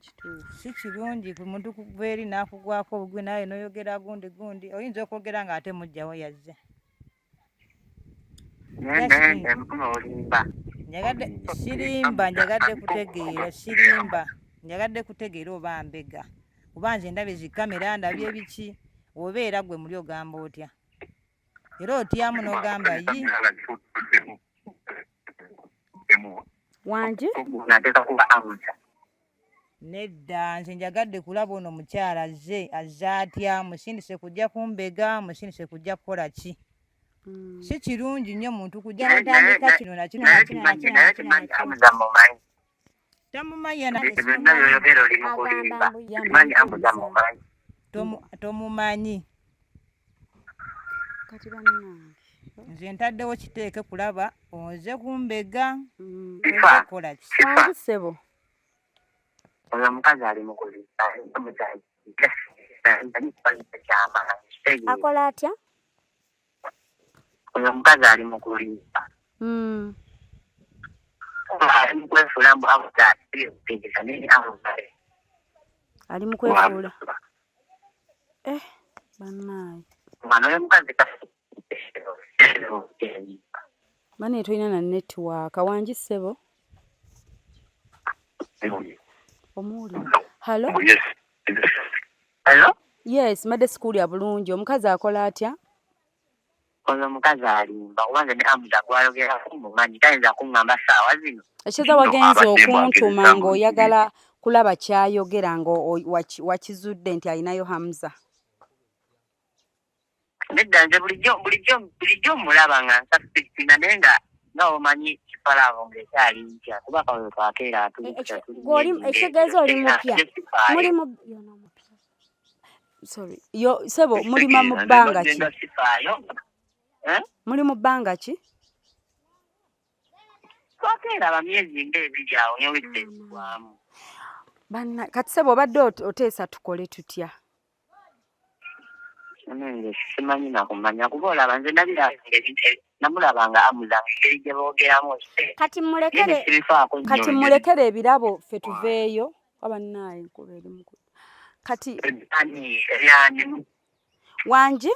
Kituufu si kirungi ku muntu kuva eri n'akugwako obugwi naye n'oyogera gundi oyinza okwogera ng'ate mujjawo yazze. Njagadde kutegeera oba mbega kuba nze ndabye zi kamera ndabye biki obeera gwe muli ogamba otya era otyamu n'ogamba yi
Wangi?
Nateeka kuba Hamza.
nedda nze njagadde kulaba ono mukyala azze atya musindise kujja kumbega musindise kujja kukola ki. Si kirungi nnyo muntu kujja natandika kino na kino na kino na kino na kino na kino.
Hamza mumanyi.
Tamumanyi
Byonna by'oyogera oli mu kulimba. Simanyi Hamza mumanyi.
Tomumanyi.
Kati bannange.
Nze ntaddewo kiteeke kulaba oze kumbega
Sifa.
kola ki.
Wangi ssebo?
Oyo omukazi ali mu kulimba.
Akola atya?
Oyo omukazi ali mu kulimba. Ali mu kwefuula mbu Hamza akirimpingisa naye Hamza.
Ali mu kwefuula. Bannange.
Mwana oyo omukazi
Bane toyina na netiwaaka. Wangi ssebo? Omuwulira. Hello?
Hello?
Yes, madde sikuuli ya bulungi. Omukazi akola atya?
Oyo omukazi alimba kubanga ne Hamza gw'ayogerako mumanyi tayinza kuŋŋamba ssaawa zino.
Ekyoza wagenza okuntuma ng'oyagala kulaba kyayogera nga wakizudde nti alinayo Hamza.
Nedda nze bulijjo mulaba nga nsafitina naye nga omanyi kifalaavo ng'ekyali ntya kuba kawe twakeera atuuka.
Ekitegeeza oli mupya. Muli mu sorry. Sebo mulima mu bbanga ki? Muli mu bbanga ki?
Twakeera bamyezi ng'ebiri awo ne wetteekwamu.
Kati Sebo obadde oteesa tukole tutya?
Nze simanyi nakumanya kuba olaba nze namulabanga Hamza engeri gye boogeramu.
Kati mulekere ebirabo ffe tuveeyo. Abannaye nkuba eri mukulu. Kati Wangi?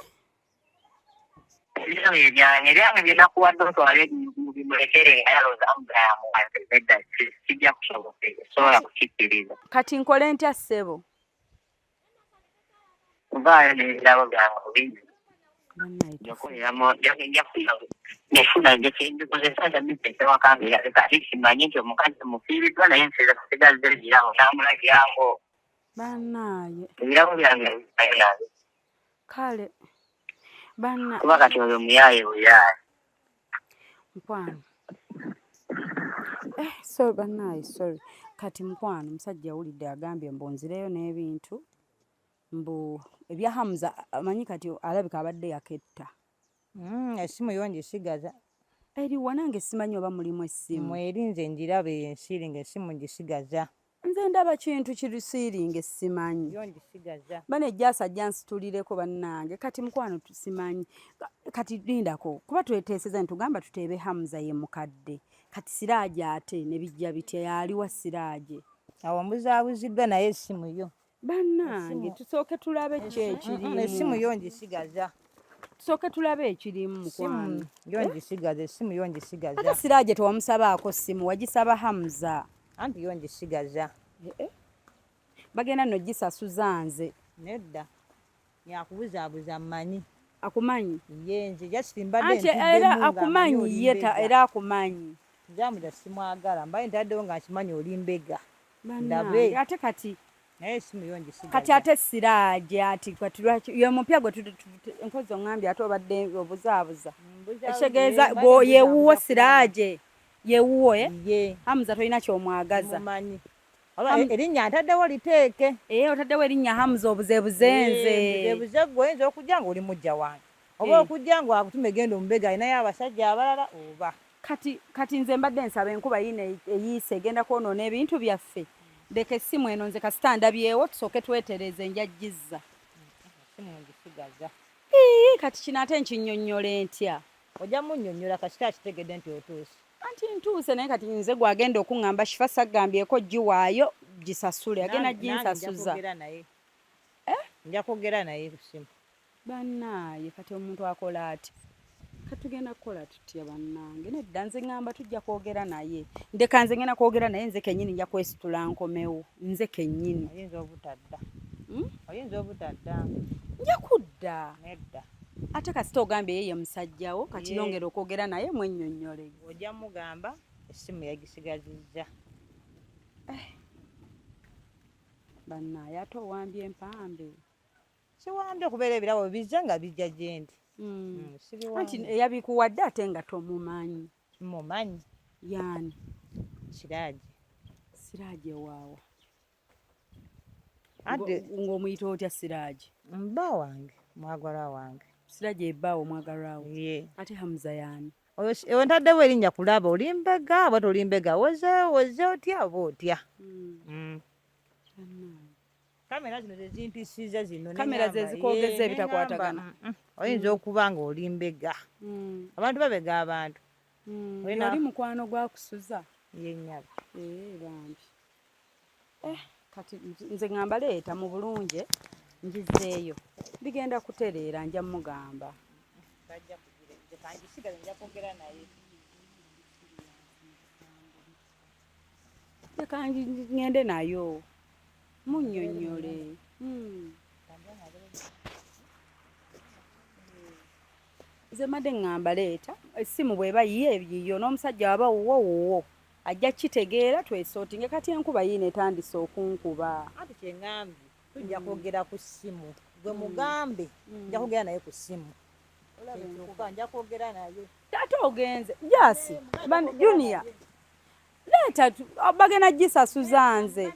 Ebyange bye nakuwadde otwale bimulekere ayaloza Hamza yamuwanze nedda kijja kusoboka sobola kukikkiriza.
Kati nkole ntya Ssebo?
Vaayo n'ebirabo byange obizi. Nefuna njekindikozesa ndabiteeke wakange kati kimanyi nti omukazi mufiiriddwa naye nseeza kusigazza ebirabo namulagirako.
Bannaye.
Ebirabo byange binabe.
Kale.
Kuba kati oyo muyaaye buyaaye.
Mukwano. Sorry bannaye, sorry. Kati mukwano musajja awulidde agambye mbonzireyo n'ebintu. Mbu ebya Hamza amanyi kati alabika abadde yaketta.
Essimu yo ngisigaza.
Eriwa nange simanyi oba mulimu essimu.
Mwerinze njirabe ensiringa essimu ngisigaza.
Nze ndaba kintu kirusiringa simanyi.
Yo ngisigaza.
Bane jasa jansitulireko bannange kati mukwano tusimanyi. Kati lindako kuba tweteeseza ntugamba tuteebe Hamza ye mukadde. Kati Siraje ate ne bijja bitya yali wa Siraje.
Awo mbuzaabuziddwa naye essimu yo.
Bannange tusooke tulabe ekirimu.
Essimu yo ngisigaza.
Tusooke tulabe ekirimu mukwano.
Yo ngisigaza, essimu yo ngisigaza.
Ate Siraje tewamusabaako ssimu wagisaba Hamza.
Anti yo ngisigaza.
Bagenda no gisasuza nze.
Nedda. nyakubuzaabuza mmanyi
akumanyi
ye nze just mbadde
anti era akumanyi yeta era akumanyi
jamuja simwagala mbaye ntaddewo nga nkimanyi oli mbega
Bannange, ate kati
naye simu yo ngisigaza
kati ate siraaje ati kwatulwaki ye mupya gwe enkozi oŋŋambye ate obadde obuzaabuza ekitegeeza yewuwo siraaje yewuwo
ye
Hamza tolina kyomwagaza
mumanyi erinnya ntaddewo liteeke
otaddewo erinnya Hamza obuzebuzenze
ebuze gwe oyinza okujja nga oli mujja wange oba okujja nga akutume genda omubega alinayo abasajja abalala oba
kati nze mbadde nsaba enkuba yino eyiise egenda kwonoona ebintu byaffe ndeka essimu eno nze kasita ndabyewo tusooke twetereze njajjizza
simu ngisigaza
kati kino ate nkinnyonnyole ntya
ojja munnyonnyola kasita akitegedde nti otuuse
anti ntuuse naye kati nze gwagenda okuŋŋamba kifa saggambyeko giwaayo gisasule agenda ginsasuza
nja kwogera naye ku simu
bannaaye kati omuntu akola ati katugenda kukola tutya bannange nedda nze ŋŋamba tujja kwogera naye ndeka nze ngenda kwogera naye nze kennyini nja kwesitula nkomewo nze kennyini
oyinza obutadda
nja kudda
nedda
ate kasita ogambye yeye musajjawo kati yongera okwogera naye mwennyonnyole
ojja mugamba essimu yagisigazizza
bannaaye ate owambye empambe
siwambye okubeera ebirabo bizze nga bijja gyendi
anti eyabikuwadde ate nga tomumanyi
mumanyi
yaani
siraaje
waawa ng'omuyita otya siraaje
mba wange mwagala wange
siraaje ebbaawo mwagalwawo ate Hamza yaani
ewe ntaddewo erinnya kulaba oli mbega oba toli mbega woze otya oba otya kamera zino zezimpisiza zino
kamera zezikogeza ebitakwatagana
oyinza okuba nga oli mbega abantu babega abantu
oli mukwano gwakusuza
yenyaba
bambi kati nze ŋŋamba leeta mu bulungi ngizeeyo bigenda kutereera nja mugamba leka ŋŋende nayo munnyonnyole nze madde ŋŋamba leeta essimu bw'eba yiyo n'omusajja waba wuwo ajja kitegeera twesootinge kati enkuba yiino etandise okunkuba
ati kyeŋŋambye tujja kwogera ku ssimu gwe mugambe nja kwogera naye ku ssimu nja kwogera naye
ate ogenze jasi junior leeta bagenda gisasuza nze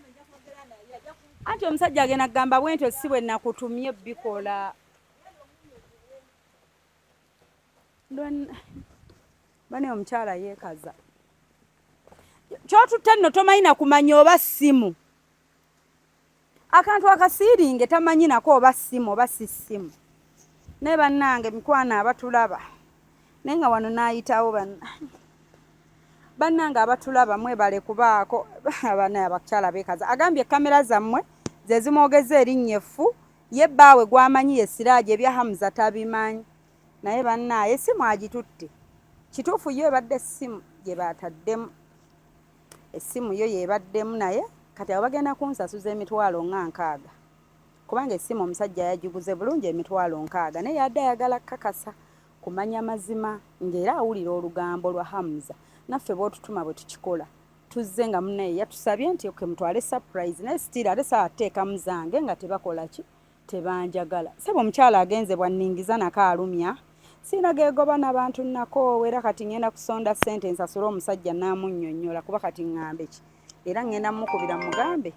anti omusajja agenda kugamba bwentyo si bwe nakutumye bikola bane omukyala yeekaza kyotutte nno tomanyi nakumanya oba ssimu akantu akasiiringe tamanyi nako oba ssimu oba si ssimu naye bannange mikwano abatulaba naye nga wano naayitawo bannange abatulaba mwebale kubaako abanaye abakyala beekaza agambye kamera zammwe ze zimwogeza erinnya effu ye bbaawe gwamanyi ye siraaje ebya Hamza tabimanyi naye bannaaye essimu agitutte kituufu yo ebadde essimu gye baataddemu essimu yo yebaddemu naye kati abo bagenda kunsasuza emitwalo nga 6 kubanga essimu omusajja yagiguze bulungi emitwalo 6 naye yadde ayagala kakasa kumanya mazima ng'era awulira olugambo lwa Hamza naffe bwotutuma bwe tukikola tuzze nga munnaye yatusabye nti mutwale surprise naye sitira ate saateekamu zange nga tebakola ki tebanjagala sebo omukyala agenze bwanningiza nako alumya sina geegoba n'abantu nakoowa era kati ngenda kusonda ssente nsasule omusajja naamunnyonnyola kuba kati ŋŋambe ki era ngenda mukubira mugambe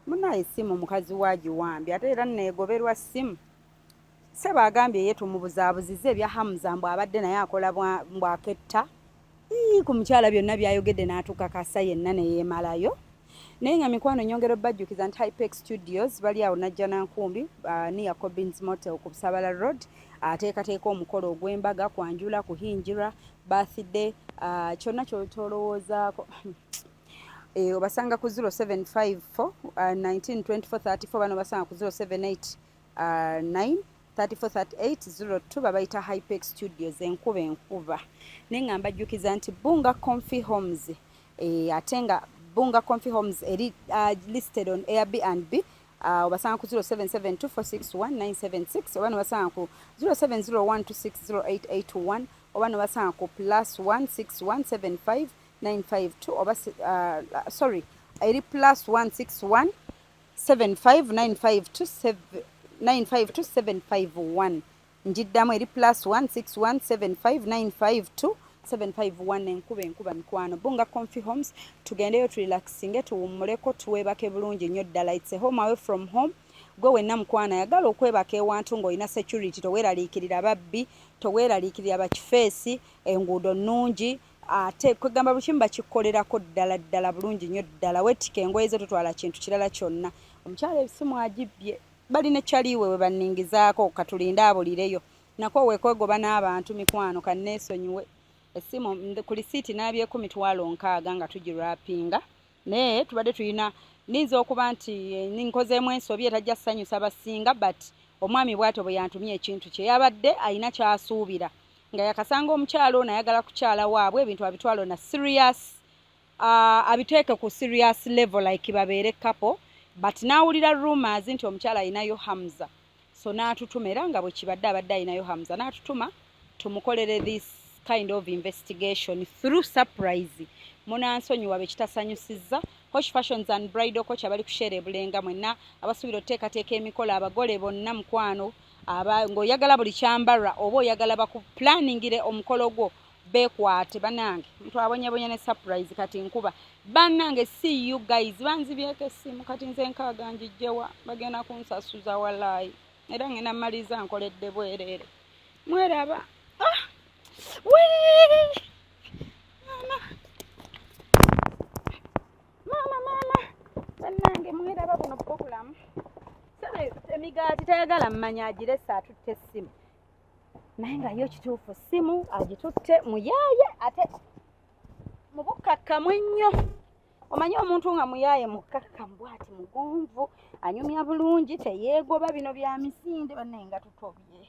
munnaye essimu mukazi waagiwambye ate era nneegoberwa ssimu sebo agambye ye tumubuzaabuzize ebya Hamza mbw abadde naye akola mbwaketta ku mukyala byonna byayogedde n'atukakasa yenna neyeemalayo naye nga mikwano nyongera obbajjukiza nti Hypex Studios bali awo najja nankumbi near Cobbins Motel ku Busabala Road ateekateeka omukolo ogw'embaga kwanjula kuhinjira birthday kyonna kyotolowoozaako obasanga ku 0754 192434 bano basanga ku 078 343802 babayita Hypex Studios enkuba naye nga mbajjukiza nti Bunga Comfy Homes ate nga Bunga Comfy Homes eri listed on Airbnb obasanga ku 0772461976 oba nobasanga ku 0701260881 oba nobasanga ku +1617595 oba sorry eri +16175952751 njiddamu eri +16175952751 enkuba Bunga Comfy Homes tugendeyo turelaxinge tuwummuleko tuweebake bulungi nnyo ddala. It's a home away from home. Gwe wenna mukwana ayagala okwebaka ewantu ng'olina security, toweeraliikirira ababbi, toweeraliikirira bakifeesi, enguudo nnungi, ate kwegamba buli kimu bakikolerako ddala bulungi nnyo ddala. Weetika engoye zo tutwala kintu kirala kyonna. Omukyala ebisimu agibbye balina kyaliwe we banningizaako katulinde abulireyo nako weekwegoba n'abantu mikwano kanneesonyiwe essimu ku lisiiti n'abyeko 60,000 nga tugirapinga naye tubadde tulina ninza okuba nti ninkozeemu ensobi etajja ssanyusa basinga but omwami bw'atyo bwe yantumye ekintu kye yabadde alina kyasuubira nga yakasanga omukyalo ono ayagala kukyala waabwe ebintu abitwalo na serious abiteeke ku serious level like babeere couple but nawulira rumors nti omukyala alinayo Hamza so n'atutuma era nga bwe kibadde abadde alinayo Hamza n'atutuma tumukolere this kind of investigation through surprise munansonyiwa be kitasanyusizza Hosh Fashions and Bridal Coach abali kushere bulenga mwenna abasubira oteekateeka emikola abagole bonna mukwano ng'oyagala buli kyambara oba oyagala bakuplaningire omukolo gwo beekwate bannange muntu abonyabonya ne surprise kati nkuba bannange see you guys banzibyeko essimu kati nze nkaaga njijjewa bagenda kunsasuza walaayi era ngenda mmaliza nkoledde bwereere mweraba mama bannange mweraba buno bukulamu sabe emigaati tayagala mmanya agiresa atutte essimu naye nga yo kituufu ssimu agitutte muyaaye ate mubukakkamu ennyo omanyi omuntu nga muyaaye mukakkamu bw'ati mugonvu anyumya bulungi teyeegoba bino bya misinde bannaye nga tutobye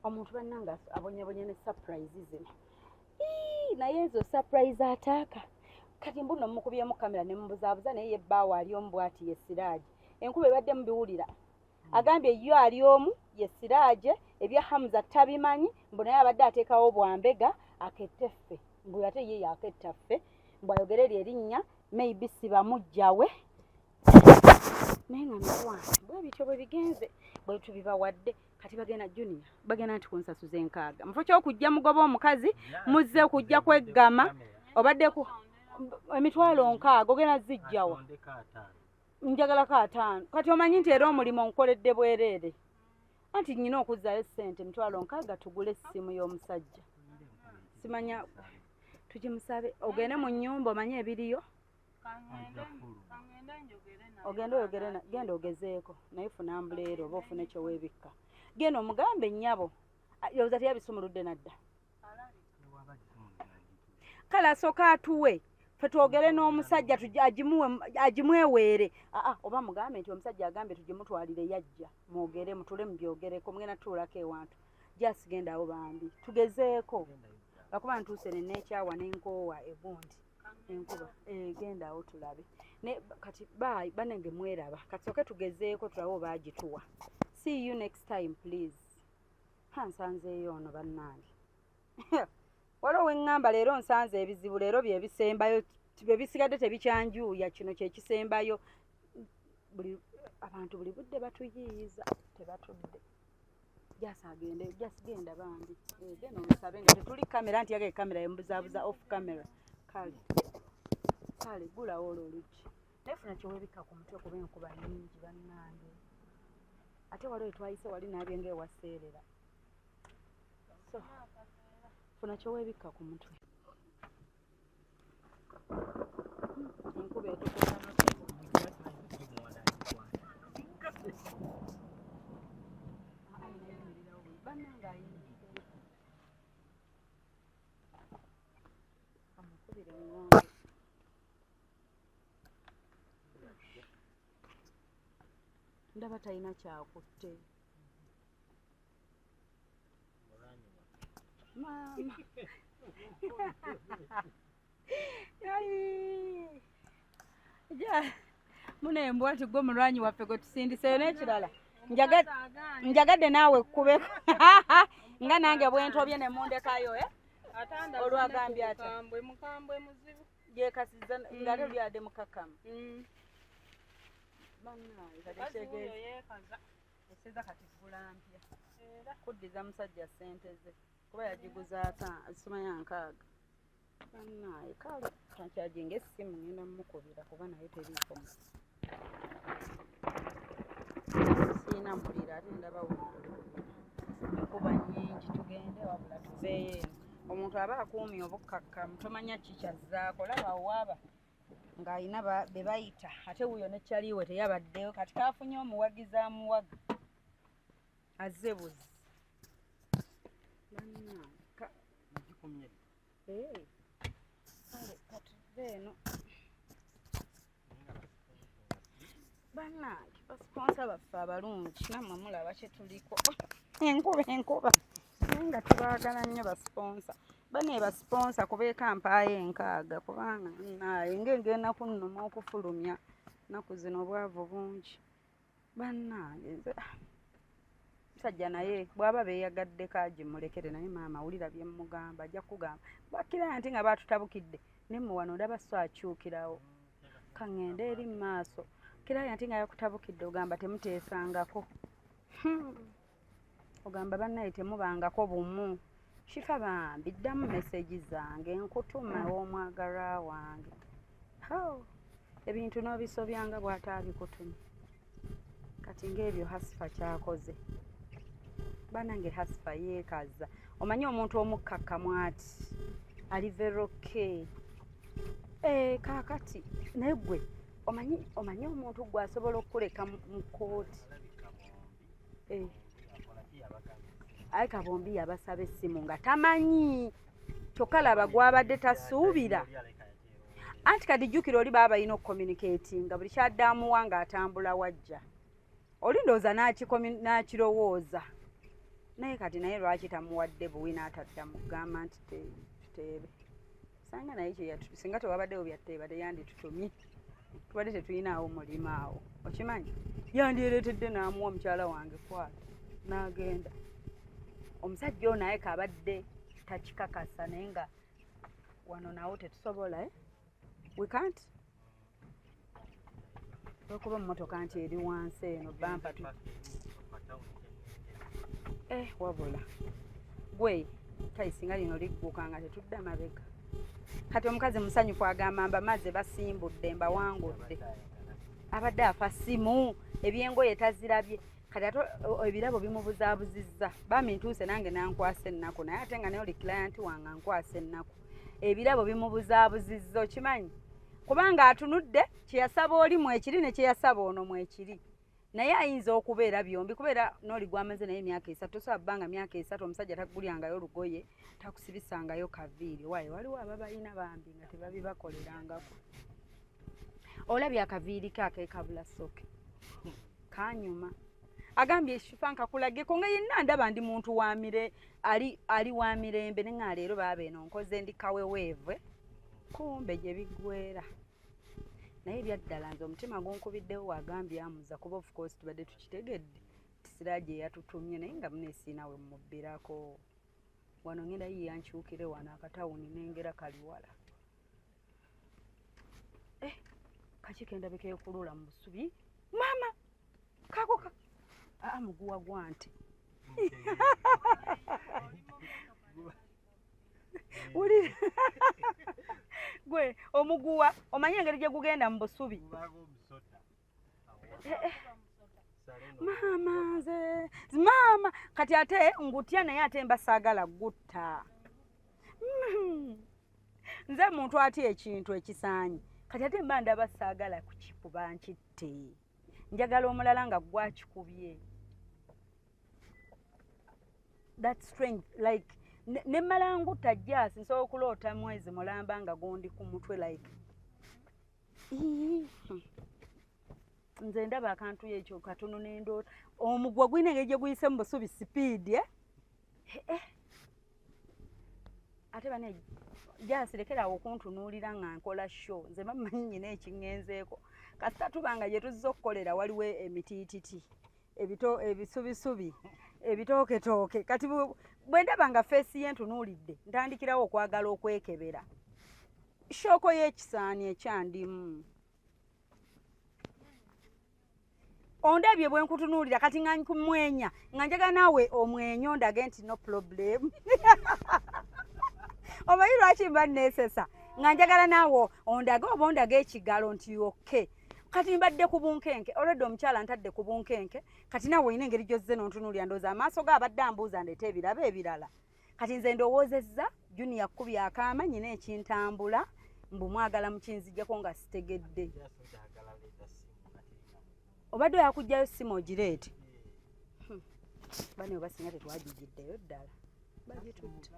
omuntu bannanga abonyabonye ne surprise zino naye ezo surprise ataaka kati mbuno mukubyemu kamera ne mubuzaabuza naye yebbaawo ali omu bw'ati ye Siraaje enkuba ebadde mubiwulira agambye yo ali omu ye Siraaje ebya Hamza tabimanyi mbuno naye abadde ateekawo bwambega aketteffe mbu ate ye yakettaffe mbu ayogereri erinnya maybe sibamujjawe naye nga mikwano bwe bityo bwe bigenze bwe tubibawadde kati bagenda Junior bagenda nti kunsasuza 6 mufo ky'okujja mugoba omukazi muzze okujja kweggama obadde ku emitwalo 6 ogenda zijjawa njagala ka 5 kati omanyi nti era omulimu nkoledde bwereere anti nnyina okuzzayo ssente emitwalo 6 tugule essimu y'omusajja simanya tugimusabe ogende mu nnyumba omanye ebiriyo ogenda oyogere genda ogezeeko naye funa ambuleero oba ofune kyoweebikka genda omugambe ennyabo yowuza teyabisumuludde nadda kale asooka atuwe fe twogere n'omusajja agimweweere oba mugambe nti omusajja agambye tugimutwalire yajja mwogere mutule mubyogereko mugenda tuulako ewantu jasi genda awo bambi tugezeeko lwakuba ntuuse nenneekyawa n'enkoowa egundi enkuba genda awo tulabe kati banenge mweraba kati soke tugezeeko tulabe oba agituwa. See you next time please. Nsanzeeyo ono bannange waliwo weŋŋamba leero nsanze ebizibu leero bye bisembayo bye bisigadde tebikyanjuuya kino kye kisembayo abantu buli budde batuyiiza tebatudde genda bambi genda omusabe nga tetuli kamera nti yaga kamera yembuzaabuza off camera kale gulawo olwo olugi nefuna kyeweebikka ku mutwe kuba enkuba nnyingi bannange ate waliwo etwayise wali naabyenga ewaseerera so funa kyeweebikka ku mutwe enkuba etukula bannange ayingira amukubira eŋŋombe ndaba talina kyakutte maama munembwa nti gwe mulwanyi waffe gwe tusindiseyo n'ekirala njagadde naawe kkubeko nga nange bwentobye ne mundekayo olwagambye ata
mukambwe muzibu
gyekasiza ngate lyadde mukakamu eseza kati gulampya kuddiza musajja ssente ze kuba yagiguza simanya nkaaga bannaye kale kankyajinga essimu ngenda mukubira kuba naye teriiko siina mpulira ate ndaba enkuba nnyingi tugende wabula tuveeyo eno omuntu aba akuumye obukkakkamu tomanya kikyazzaako laba waaba ng'alina be bayita ate wuyo nekyaliwe teyabaddeyo kati kaafunye omuwagizi amuwaga azze buzi kale katuve eno bannange basiponsa baffe abalungi nammwe mulaba kyetuliko enkuba naye nga tubaagala nnyo basiponsa bane basiponsa kuba ekampaayo enkaaga kubanga naye ng'ennaku nnuma okufulumya nnaku zino obwavu bungi bannange musajja naye bw'aba beeyagaddeko agimulekere naye maama wulira bye mmugamba ajja kugamba bakira nti nga baatutabukidde ne mmwe wano ndaba so akyukirawo kaŋŋende eri mu maaso kiraya nti nga yakutabukidde ogamba temuteesangako ogamba bannaye temubangako bumu kifa bambi ddamu meseji zange nkutuma w'omwagalwa wange ebintu n'obisobyanga bw'ataabikutumye kati ng'ebyo hasifa kyakoze banange hasifa yeekaza omanyi omuntu omukkakkamu ati ali veroke kaakati naye gwe omanyi omuntu gwe asobola okukuleka mu kooti aye kabombi yabasaba essimu nga tamanyi kyokka laba gwabadde tasuubira anti kati jjukira oli baba balina okucommunicatinga buli kyaddamuwa ng'atambula wajja oli ndowooza n'akirowooza naye kati naye lwaki tamuwadde buwi n'atadda mugamba nti tuteebe sanga naye singa tewabaddewo byatteeba teyanditutumye tubadde tetuyinaawo mulimu awo okimanyi yandyereetedde n'amuwa omukyala wange kwata n'agenda omusajja ono naye kabadde takikakasa naye nga wano nawo tetusobola we can't olwokuba emmotoka nti eri wansi eno bampa wabula gwe tayisinga lino ligguka nga tetudda mabega kati omukazi musanyufu agamba mba mazze basimbudde mbawangudde abadde afa simu ebyengoye tazirabye kati ate ebirabo bimubuzaabuzizza bami ntuuse nange nankwasa ennaku naye ate nga naye oli kilayanti wange ankwasa ennaku ebirabo bimubuzaabuzizza okimanyi kubanga atunudde kyeyasaba oli mwekiri ne kyeyasaba ono mwekiri naye ayinza okubeera byombi kubeera n'oli gwamaze naye emyaka 3 tosobola bbanga myaka 3 omusajja takugulyangayo olugoye takusibisangayo kaviiri waaye waliwo ababalina bambi nga tebabibakolerangako olabye akaviiri ke akeekabula soke kanyuma agambye ekifa nkakulageko nga yenna ndaba ndi muntu ali wa mirembe ne nga leero baba eno nkoze ndi kaweweevwe kumbe gye biggwera naye byaddala nze omutima gunkubiddewo wagambye amuza kuba of course tubadde tukitegedde tisira gye yatutumye naye nga muneesiinawe mubbirako wano ngenda yiyankyukire wano akatawuni nengera kali wala kakikenda bekeekulula mu busubi mama kakoka muguwa gwanti uli gwe omuguwa omanye engeri gye gugenda mu busubi mama nze mama kati ate ngutya naye ate mbasaagala gutta nze muntu atya ekintu ekisaanyi kati ate mba ndaba saagala kukikuba nkitte njagala omulala nga gwakikubye that strength like ne malangu tajjasi nsobola okuloota mwezi mulamba nga gundi ku mutwe like nze ndaba akantu yekyo katono n'endoota omugwa gwine engeri gye guyise mu busubi sipiidi ate bane jasi lekera awo okuntunuulira nga nkola show nze bamanyi nyina ekiŋŋenzeeko kasita tubanga gye tuzza okukolera waliwo emitiititi ebisubisubi ebitooketooke kati bwe ndaba nga feesi ye ntunuulidde ntandikirawo okwagala okwekebera shooko y'ekisaani ekyandimu ondabye bwe nkutunuulira kati nga nkumwenya nga njagala naawe omwenyo ndage nti no problem omanyi lwaki mba neesesa nga njagala naawe ondage oba ondage ekigalo nti oke kati mbadde ku bunkenke olwedde omukyala ntadde ku bunkenke kati naawe olina engeri gyozze n'ontunuulira ndowooza amaaso ge abadde ambuuza ndeeta ebirabo ebirala kati nze ndowoozezza Junior kkubi akaama nyina ekintambula mbu mwagala mukinzijjako nga sitegedde obadde oyakugjayo simu ogireete bane obasinga tetwagijjiddeyo ddala bagitutte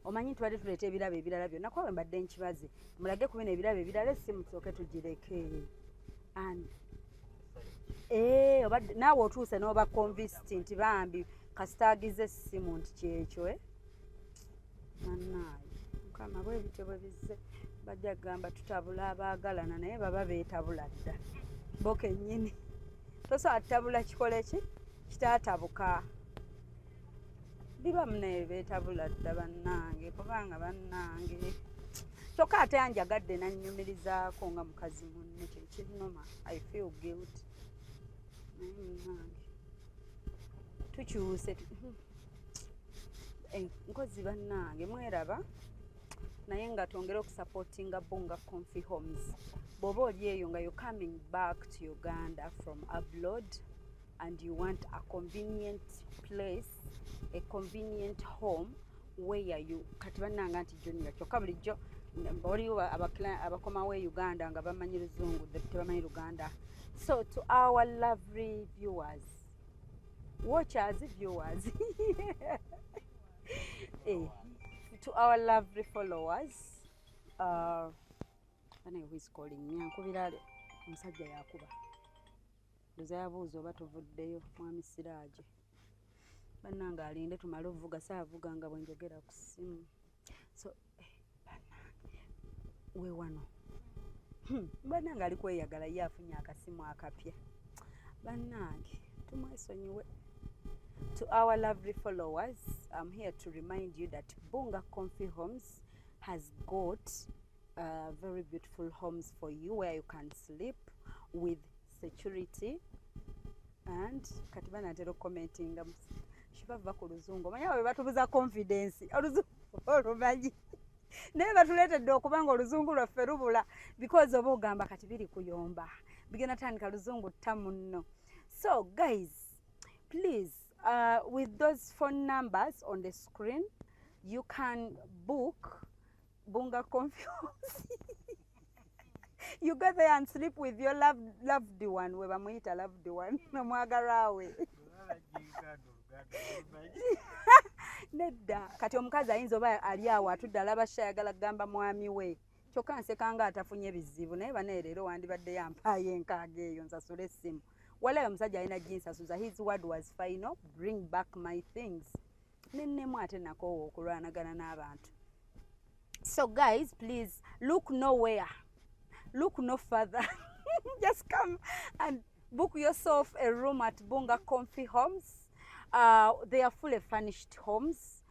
omanyi tubadde tuleeta ebirabo ebirala byonna kwawe mbadde nkibaze mulage ku bino ebirabo ebirala essimu tusooke tugireke ani obadde naawe otuuse n'oba convinced nti bambi kasitaagize essimu nti kyekyo mannaayi mukama bwebityo bwe bizze bajja kugamba tutabula abaagalana naye baba beetabula dda bo kennyini tosobola tutabula kikole ki kitaatabuka biba munaye beetabula dda bannange kubanga bannange kyokka ate anjagadde nannyumirizaako nga mukazi munne kyekinnuma I feel guilty naye munnange tukyuse nkozi bannange mweraba naye nga twongere okusupportinga Bunga Comfy Homes bw'oba oli eyo nga you're coming back to Uganda from abroad and you want a convenient place, a convenient home where you kati bannanga nti Junior kyokka bulijjo waliwo abakomawo e Uganda nga bamanyi Luzungu tebamanyi Luganda. So to our lovely viewers, watchers, viewers to our lovely followers, I know who is calling me. Ankubirale omusajja yakuba luzayabuuza oba tuvuddeyo mwami Siraaje bannanga alinde tumale ovuga saavuga nga bwe njogera ku ssimu. So bannange we wano bannange ali kweyagala ye afunye akasimu akapya bannange tumwesonyiwe. To our lovely followers, I'm here to remind you that Bunga Comfy Homes has got very beautiful homes for you where you can sleep with security and katibana ntero commenting shibava ku luzungu manya we batubuza confidence oluzungu olumanyi naye batuleetedde okubanga oluzungu lwaffe lubula because oba ogamba kati biri kuyomba bigenda tandika luzungu ttamu nno. So guys, please with those phone numbers on the screen you can book Bunga Comfy Homes. You go there and sleep with your loved one. We bamuyita loved one. Nomwagalawe. Nedda. Kati omukazi ayinza oba ali awo atudde alaba shayagala kugamba mwami we. Kyokka nsekanga atafunye bizibu naye baneerero wandibadde yampaayo enkaaga eyo nsasula essimu. Walayo omusajja alina ginsasuza. His word was final. Bring back my things. Nennemu ate nakoowa okulwanagana n'abantu. So guys, please look nowhere. Look no further. Just come and book yourself a room at Bunga Comfy Homes. They are fully furnished homes.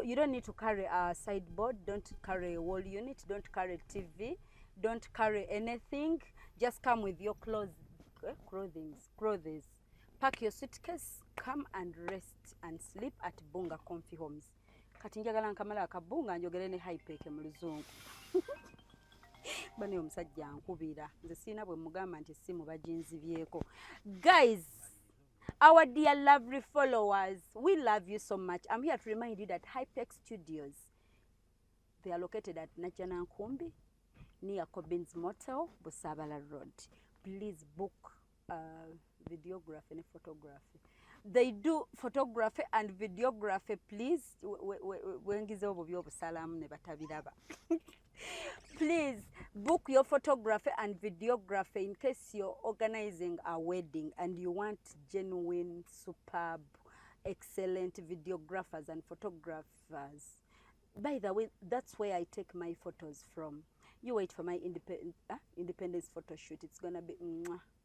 You don't need to carry a sideboard, don't carry a wall unit, don't carry TV, don't carry anything. Just come with your clothes. Pack your suitcase, come and rest and sleep at Bunga Comfy Homes. Kati njagala nkamala akabunga njogere ne hypeke mu luzungu. Bane omusajja ankubira nze sina bwe mugamba nti simu bajinzibyeko. Guys, our dear lovely followers, we love you so much. I'm here to remind you that Hypex Studios, they are located at Najana Nkumbi near Cobbins Motel, Busabala Road. Please book videography and photography. They do photography and videography, please. Please book your photography and videography in case you're organizing a wedding and you want genuine, superb, excellent videographers and photographers. By the way, that's where I take my photos from. You wait for my independence photo shoot. It's gonna be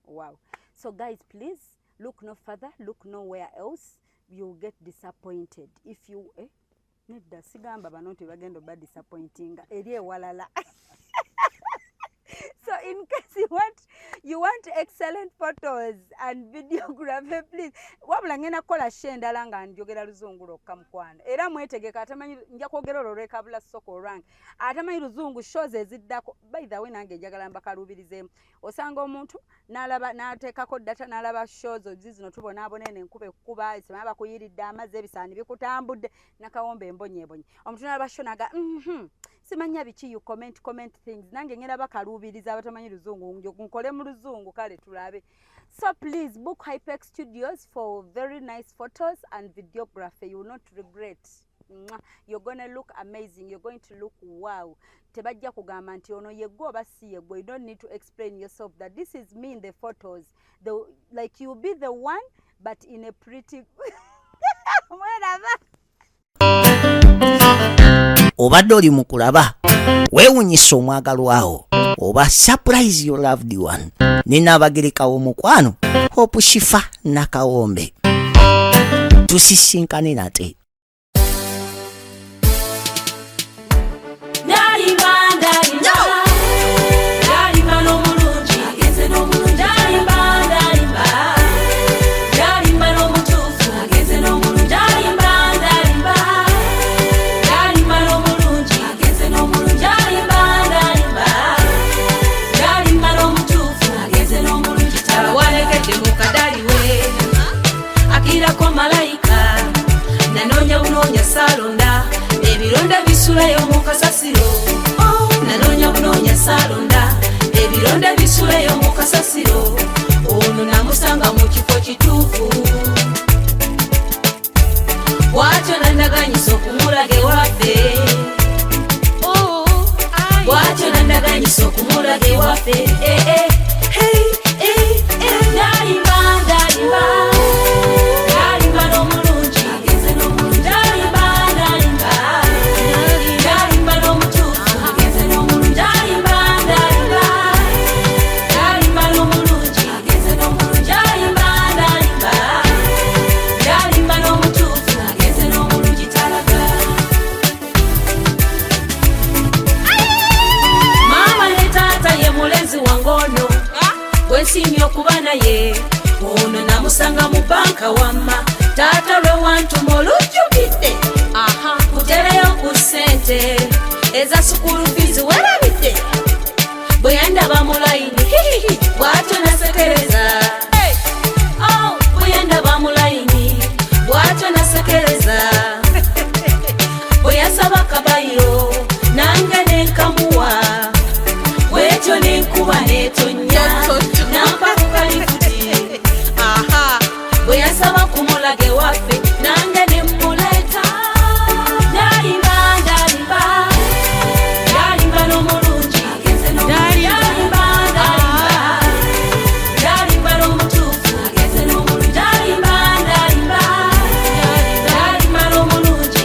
wow. So guys, please look no further, look nowhere else. You'll get disappointed if you nedda sigamba bantu bagenda ba disappointing eri ewalala. So in case you want excellent photos and videography, please wabula ngena kola shendala nga njogera luzungu lokka mukwana era mwetegeka atamanyi nja kwogera oloreka bula soko rank atamanyi luzungu shows eziddako. By the way, nange njagala mbakalubirizeemu osanga omuntu n'alaba n'ateekako data n'alaba shows zino tubona abonene enkube kuba esemaba bakuyiridde amazzi ebisaani bikutambudde nakawombe embonyeebonye omuntu n'alaba show naga simanya biki you comment things nange ngenda bakalubiriza abatamanyi luzungu nkole mu luzungu kale tulabe. So please book Hypex Studios for very nice photos and videography. You will not regret. You're going to look amazing. You're going to look wow. Tebajja kugamba nti ono yeggo basi yeggo. You don't need to explain yourself that this is me in the photos. Like you'll be the one but in a pretty
obadde oli mu kulaba weewunyisa omwagalwawo oba surprise your loved one ninaabagereka w'omukwano Hope Shifa Nakawombe. Tusisinkane nate.
Salonda ebironda bisulayo mu kasasiro nanonya salonda ebironda bisulayo mu kasasiro ono namusanga mu kifo kituufu bwatyo nandaganyisa okumulage waffe bwatyo nandaganyisa okumulage waffe okuba naye ono namusanga mu banka wamma taata lwe wantu mulujjukidde kutereyo ku ssente eza sukulu fizi werabidde bwe yandaba mu layini bw'atyo nasekereza bwe yandaba mu layini bw'atyo nasekereza bwe yasaba kabayiro nange nenkamuwa bwetyo nenkuba netonnya bwe yasaba kumulage waffe nange nemuleta ndalimba n'omulungi ndalimba n'omutuufu ndalimba n'omulungi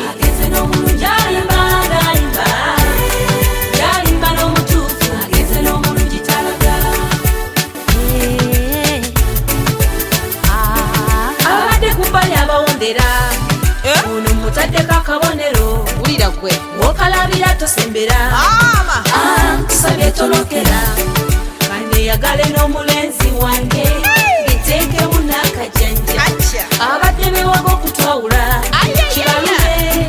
ndalimba n'omutuufu ageze n'omulungi talaga. Ono mutaddeko akabonero wulira gwe wokalabira tosembera tusabye tolokera kandi yagale n'omulenzi wange biteekemu n'akajanja abadde bewaga okutwawula kibalume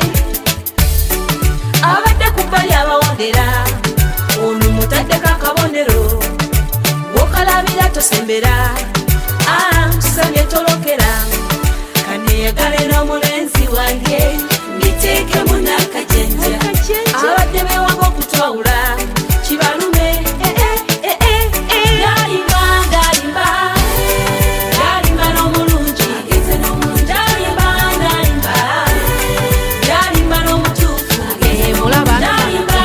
abadde ku bbali abawondera ono mutaddeko akabonero wokalabira tosembera tusabye tolokera yagale n'omulenzi wange mbiteekemu n'akajanja abadde bewaga okutwawula kibalume ndalimba n'omulungi ndalimba n'omutuufu ndalimba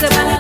sebala